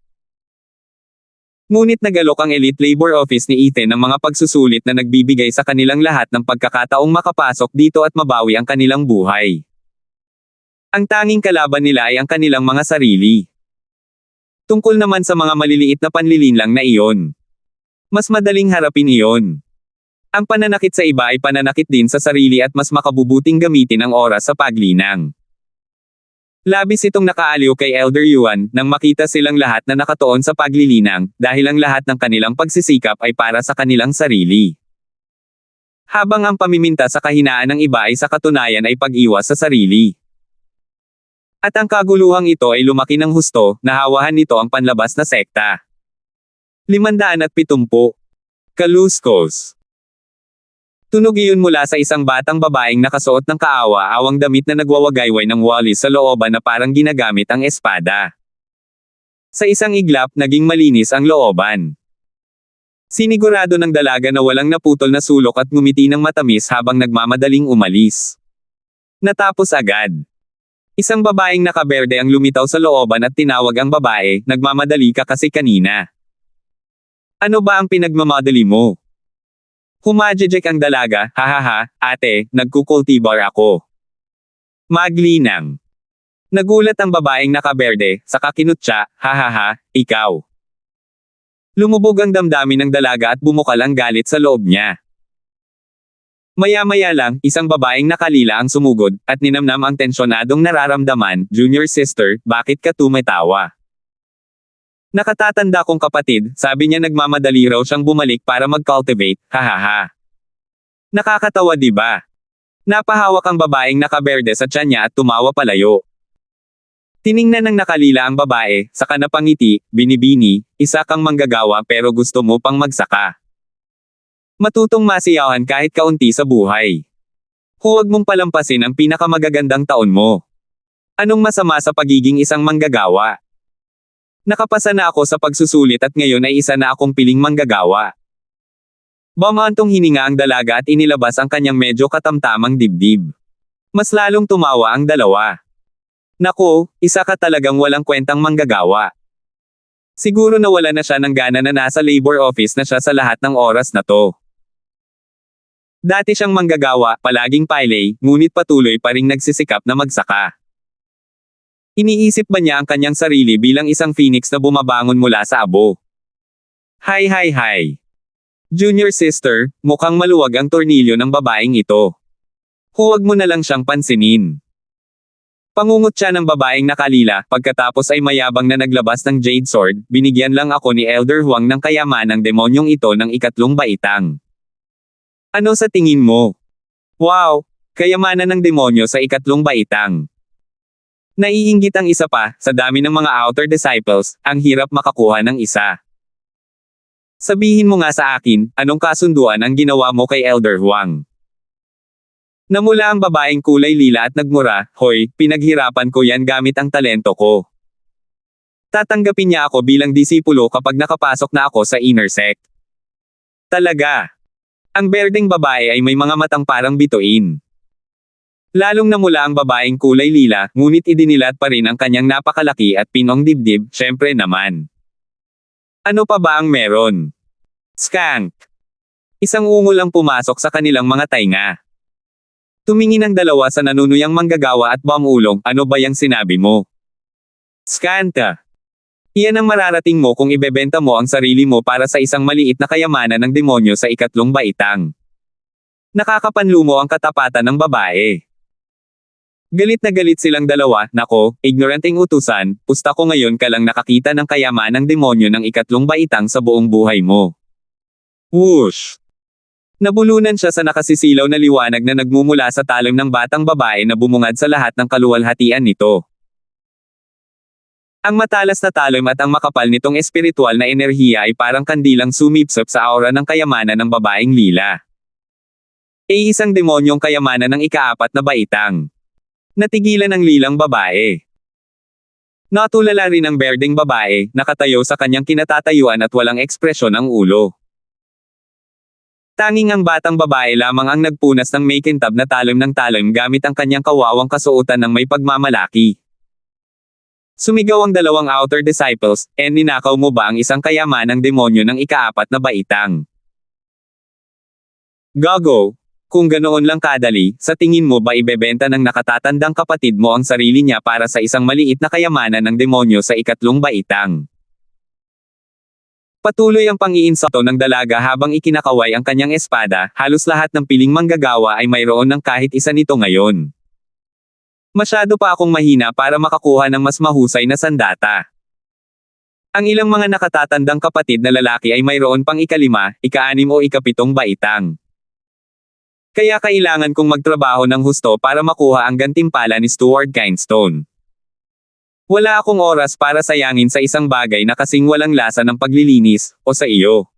Ngunit nagalok ang Elite Labor Office ni Ethan ng mga pagsusulit na nagbibigay sa kanilang lahat ng pagkakataong makapasok dito at mabawi ang kanilang buhay. Ang tanging kalaban nila ay ang kanilang mga sarili. Tungkol naman sa mga maliliit na panlilinlang na iyon. Mas madaling harapin iyon. Ang pananakit sa iba ay pananakit din sa sarili at mas makabubuting gamitin ang oras sa paglinang. Labis itong nakaaliw kay Elder Yuan nang makita silang lahat na nakatuon sa paglilinang dahil ang lahat ng kanilang pagsisikap ay para sa kanilang sarili. Habang ang pamiminta sa kahinaan ng iba ay sa katunayan ay pag-iwas sa sarili. At ang kaguluhang ito ay lumaki ng husto, nahawahan nito ang panlabas na sekta. 570. Kaluskos. Tunog iyon mula sa isang batang babaeng nakasuot ng kaawa-awang damit na nagwawagayway ng walis sa looban na parang ginagamit ang espada. Sa isang iglap, naging malinis ang looban. Sinigurado ng dalaga na walang naputol na sulok at ngumiti ng matamis habang nagmamadaling umalis. Natapos agad. Isang babaeng nakaberde ang lumitaw sa looban at tinawag ang babae, nagmamadali ka kasi kanina. Ano ba ang pinagmamadali mo? Humajejek ang dalaga, hahaha, ate, nagkukultibar ako. Maglinang. Nagulat ang babaeng nakaberde, saka kinutya, hahaha, ikaw. Lumubog ang damdamin ng dalaga at bumukal ang galit sa loob niya. Maya-maya lang, isang babaeng nakalila ang sumugod, at ninamnam ang tensyonadong nararamdaman, Junior sister, bakit ka tumatawa? Nakatatanda kong kapatid, sabi niya nagmamadali raw siyang bumalik para mag-cultivate, hahaha. Nakakatawa di ba? Napahawak ang babaeng nakaberde sa tiyan niya at tumawa palayo. Tiningnan ng nakalila ang babae, saka napangiti, binibini, isa kang manggagawa pero gusto mo pang magsaka. Matutong masiyahan kahit kaunti sa buhay. Huwag mong palampasin ang pinakamagagandang taon mo. Anong masama sa pagiging isang manggagawa? Nakapasa na ako sa pagsusulit at ngayon ay isa na akong piling manggagawa. Bumantong hininga ang dalaga at inilabas ang kanyang medyo katamtamang dibdib. Mas lalong tumawa ang dalawa. Naku, isa ka talagang walang kwentang manggagawa. Siguro nawala na siya ng gana na nasa labor office na siya sa lahat ng oras na to. Dati siyang manggagawa, palaging pilay, ngunit patuloy pa ring nagsisikap na magsaka. Iniisip ba niya ang kanyang sarili bilang isang phoenix na bumabangon mula sa abo? Hay. Junior sister, mukhang maluwag ang tornilyo ng babaeng ito. Huwag mo na lang siyang pansinin. Pangungot siya ng babaeng nakalila, pagkatapos ay mayabang na naglabas ng jade sword, binigyan lang ako ni Elder Huang ng kayamanang demonyong ito ng ikatlong baitang. Ano sa tingin mo? Wow! Kayamanan ng demonyo sa ikatlong baitang. Naiinggit ang isa pa, sa dami ng mga outer disciples, ang hirap makakuha ng isa. Sabihin mo nga sa akin, anong kasunduan ang ginawa mo kay Elder Huang? Namula ang babaeng kulay lila at nagmura, hoy, pinaghirapan ko yan gamit ang talento ko. Tatanggapin niya ako bilang disipulo kapag nakapasok na ako sa inner sect. Talaga. Ang berdeng babae ay may mga matang parang bituin. Lalong namula ang babaeng kulay lila, ngunit idinilat pa rin ang kanyang napakalaki at pinong dibdib, syempre naman. Ano pa ba ang meron? Skank. Isang ungol ang pumasok sa kanilang mga tainga. Tumingin ang dalawa sa nanunuyang manggagawa at bamulong, ano ba yang sinabi mo? Skanta. Iyan ang mararating mo kung ibebenta mo ang sarili mo para sa isang maliit na kayamanan ng demonyo sa ikatlong baitang. Nakakapanlumo ang katapatan ng babae. Galit na galit silang dalawa, nako, ignoranting utusan, pusta ko ngayon ka lang nakakita ng kayamanang demonyo ng ikatlong baitang sa buong buhay mo. Whoosh! Nabulunan siya sa nakasisilaw na liwanag na nagmumula sa talim ng batang babae na bumungad sa lahat ng kaluwalhatian nito. Ang matalas na talim at ang makapal nitong espiritual na enerhiya ay parang kandilang sumipsop sa aura ng kayamanan ng babaeng lila. Isang demonyong kayamanan ng ikaapat na baitang. Natigilan ang lilang babae. Natulala rin ang berdeng babae, nakatayo sa kanyang kinatatayuan at walang ekspresyon ang ulo. Tanging ang batang babae lamang ang nagpunas ng makintab na talim ng talim gamit ang kanyang kawawang kasuotan ng may pagmamalaki. Sumigaw ang dalawang outer disciples, ninakaw mo ba ang isang kayamanang demonyo ng ikaapat na baitang? Gago! Kung ganoon lang kadali, sa tingin mo ba ibebenta ng nakatatandang kapatid mo ang sarili niya para sa isang maliit na kayamanan ng demonyo sa ikatlong baitang? Patuloy ang pang-iinsulto ng dalaga habang ikinakaway ang kanyang espada, halos lahat ng piling manggagawa ay mayroon ng kahit isa nito ngayon. Masyado pa akong mahina para makakuha ng mas mahusay na sandata. Ang ilang mga nakatatandang kapatid na lalaki ay mayroon pang ika-5, ika-6 o ika-7 baitang. Kaya kailangan kong magtrabaho ng husto para makuha ang gantimpala ni Stuart Kindstone. Wala akong oras para sayangin sa isang bagay na kasing walang lasa ng paglilinis, o sa iyo.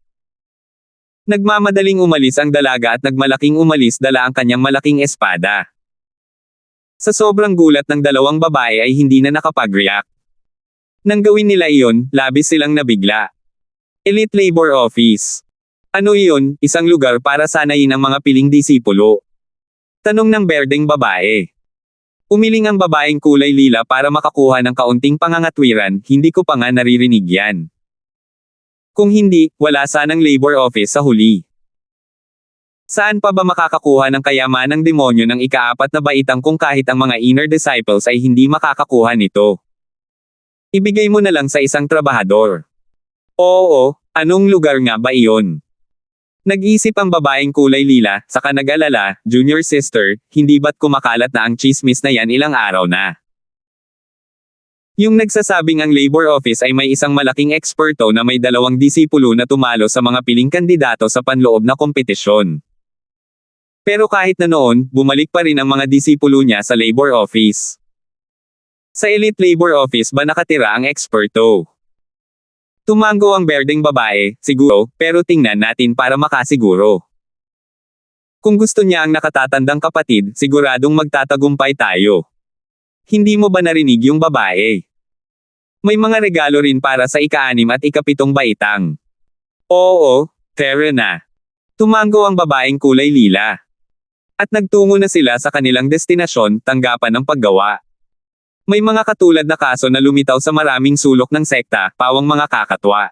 Nagmamadaling umalis ang dalaga at nagmalaking umalis dala ang kanyang malaking espada. Sa sobrang gulat ng dalawang babae ay hindi na nakapag-react. Nang gawin nila iyon, labis silang nabigla. Elite Labor Office. Ano iyon? Isang lugar para sanayin ang mga piling disipulo. Tanong ng berdeng babae. Umiling ang babaeng kulay lila para makakuha ng kaunting pangangatwiran, hindi ko pa nga naririnig yan. Kung hindi, wala sanang labor office sa huli. Saan pa ba makakakuha ng kayamanang demonyo ng ika-4 na baitang kung kahit ang mga inner disciples ay hindi makakakuha nito? Ibigay mo na lang sa isang trabahador. Oo, anong lugar nga ba iyon? Nag-isip ang babaeng kulay lila, saka nag-alala, junior sister, hindi ba't kumakalat na ang chismis na yan ilang araw na? Yung nagsasabing ang labor office ay may isang malaking eksperto na may 2 disipulo na tumalo sa mga piling kandidato sa panloob na kompetisyon. Pero kahit na noon, bumalik pa rin ang mga disipulo niya sa labor office. Sa elite labor office ba nakatira ang eksperto? Tumango ang berdeng babae, siguro, pero tingnan natin para makasiguro. Kung gusto niya ang nakatatandang kapatid, siguradong magtatagumpay tayo. Hindi mo ba narinig yung babae? May mga regalo rin para sa ika-6 at ika-7 baitang. Oo, tara na. Tumango ang babaeng kulay lila. At nagtungo na sila sa kanilang destinasyon, tanggapan ng paggawa. May mga katulad na kaso na lumitaw sa maraming sulok ng sekta, pawang mga kakatwa.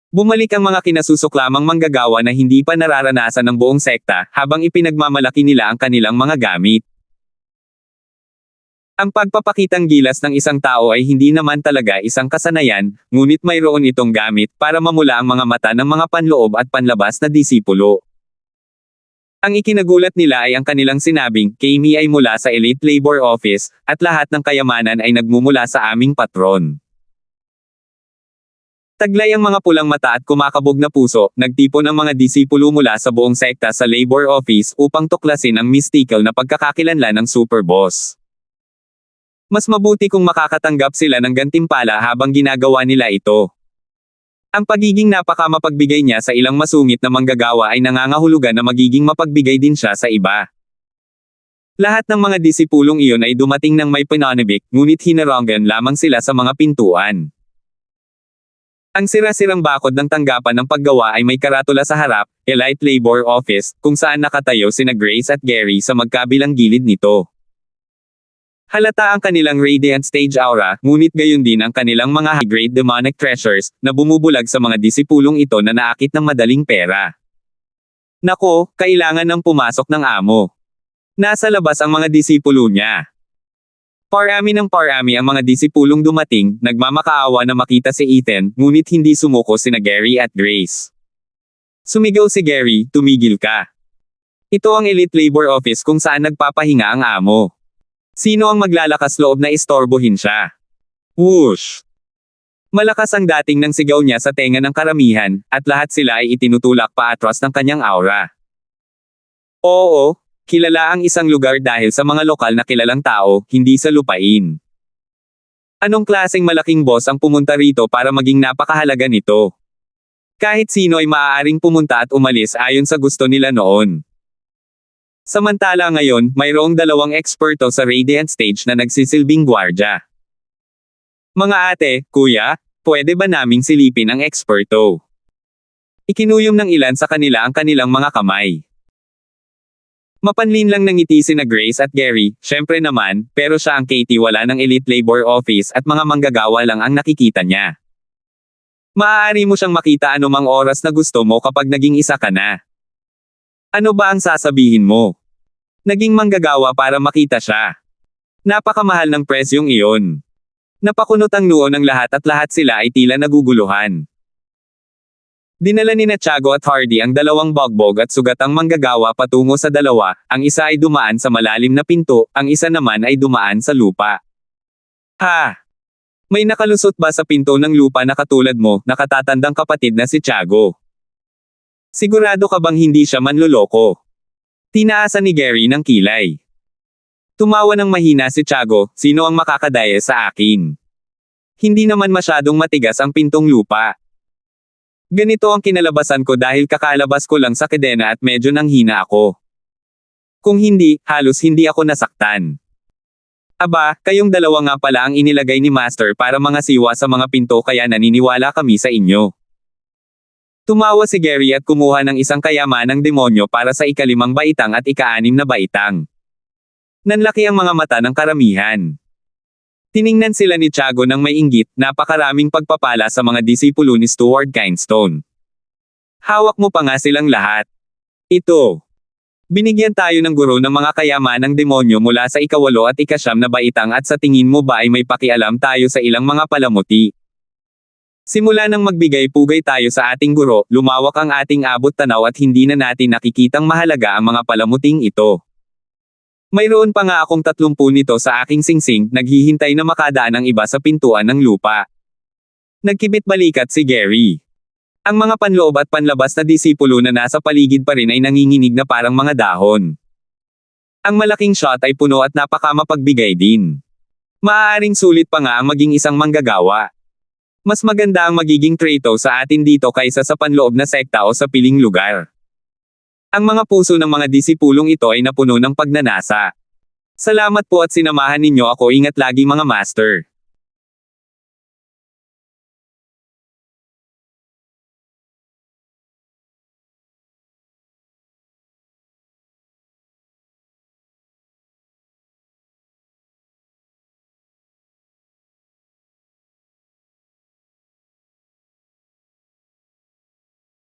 Bumalik ang mga kinasusuklamang manggagawa na hindi pa nararanasan ng buong sekta, habang ipinagmamalaki nila ang kanilang mga gamit. Ang pagpapakitang gilas ng isang tao ay hindi naman talaga isang kasanayan, ngunit mayroon itong gamit para mamula ang mga mata ng mga panloob at panlabas na disipulo. Ang ikinagulat nila ay ang kanilang sinabing, kami ay mula sa Elite Labor Office, at lahat ng kayamanan ay nagmumula sa aming patron. Taglay ang mga pulang mata at kumakabog na puso, nagtipon ang mga disipulo mula sa buong sekta sa Labor Office upang tuklasin ang mystical na pagkakakilanlan ng super boss. Mas mabuti kung makakatanggap sila ng gantimpala habang ginagawa nila ito. Ang pagiging napakamapagbigay niya sa ilang masungit na manggagawa ay nangangahulugan na magiging mapagbigay din siya sa iba. Lahat ng mga disipulong iyon ay dumating ng may pananabik, ngunit hinaranggan lamang sila sa mga pintuan. Ang sira-sirang bakod ng tanggapan ng paggawa ay may karatula sa harap, Elite Labor Office, kung saan nakatayo sina Grace at Gary sa magkabilang gilid nito. Halata ang kanilang radiant stage aura, ngunit gayon din ang kanilang mga high-grade demonic treasures, na bumubulag sa mga disipulong ito na naakit ng madaling pera. Nako, kailangan ng pumasok ng amo. Nasa labas ang mga disipulo niya. Parami ng parami ang mga disipulong dumating, nagmamakaawa na makita si Ethan, ngunit hindi sumuko sina Gary at Grace. Sumigaw si Gary, tumigil ka. Ito ang Elite Labor Office kung saan nagpapahinga ang amo. Sino ang maglalakas loob na istorbohin siya? Whoosh! Malakas ang dating ng sigaw niya sa tenga ng karamihan, at lahat sila ay itinutulak paatras ng kanyang aura. Oo, kilala ang isang lugar dahil sa mga lokal na kilalang tao, hindi sa lupain. Anong klaseng malaking boss ang pumunta rito para maging napakahalaga nito? Kahit sino ay maaaring pumunta at umalis ayon sa gusto nila noon. Samantala ngayon, mayroong 2 eksperto sa Radiant Stage na nagsisilbing gwardya. Mga ate, kuya, pwede ba naming silipin ang eksperto? Ikinuyom ng ilan sa kanila ang kanilang mga kamay. Mapanlin lang ng ngiti sina Grace at Gary, syempre naman, pero siya ang Katie wala ng Elite Labor Office at mga manggagawa lang ang nakikita niya. Maaari mo siyang makita anumang oras na gusto mo kapag naging isa ka na. Ano ba ang sasabihin mo? Naging manggagawa para makita siya. Napakamahal ng presyong iyon. Napakunot ang noo ng lahat at lahat sila ay tila naguguluhan. Dinala ni Tiago at Hardy ang dalawang bogbog at sugatang manggagawa patungo sa dalawa, ang isa ay dumaan sa malalim na pinto, ang isa naman ay dumaan sa lupa. Ha! May nakalusot ba sa pinto ng lupa na katulad mo, nakatatandang kapatid na si Tiago? Sigurado ka bang hindi siya manloloko? Tinaasan ni Gary ng kilay. Tumawa ng mahina si Tiago, sino ang makakadaya sa akin? Hindi naman masyadong matigas ang pintong lupa. Ganito ang kinalabasan ko dahil kakalabas ko lang sa kedena at medyo nanghina ako. Kung hindi, halos hindi ako nasaktan. Aba, kayong dalawa nga pala ang inilagay ni Master para mga siwa sa mga pinto kaya naniniwala kami sa inyo. Tumawa si Gary at kumuha ng isang kayamanang demonyo para sa ikalimang baitang at ika-anim na baitang. Nanlaki ang mga mata ng karamihan. Tiningnan sila ni Tiago ng may inggit, napakaraming pagpapala sa mga disipulo ni Stuart Kindstone. Hawak mo pa nga silang lahat. Ito. Binigyan tayo ng guro ng mga kayamanang demonyo mula sa ikawalo at ikasyam na baitang at sa tingin mo ba ay may pakialam tayo sa ilang mga palamuti? Simula nang magbigay-pugay tayo sa ating guro, lumawak ang ating abot tanaw at hindi na natin nakikitang mahalaga ang mga palamuting ito. Mayroon pa nga akong 30 nito sa aking singsing, naghihintay na makadaan ang iba sa pintuan ng lupa. Nagkibit balikat si Gary. Ang mga panloob at panlabas na disipulo na nasa paligid pa rin ay nanginginig na parang mga dahon. Ang malaking shot ay puno at napakamapagbigay din. Maaaring sulit pa nga ang maging isang manggagawa. Mas maganda ang magiging traitor sa atin dito kaysa sa panloob na sekta o sa piling lugar. Ang mga puso ng mga disipulong ito ay napuno ng pagnanasa. Salamat po at sinamahan ninyo ako, ingat lagi mga master.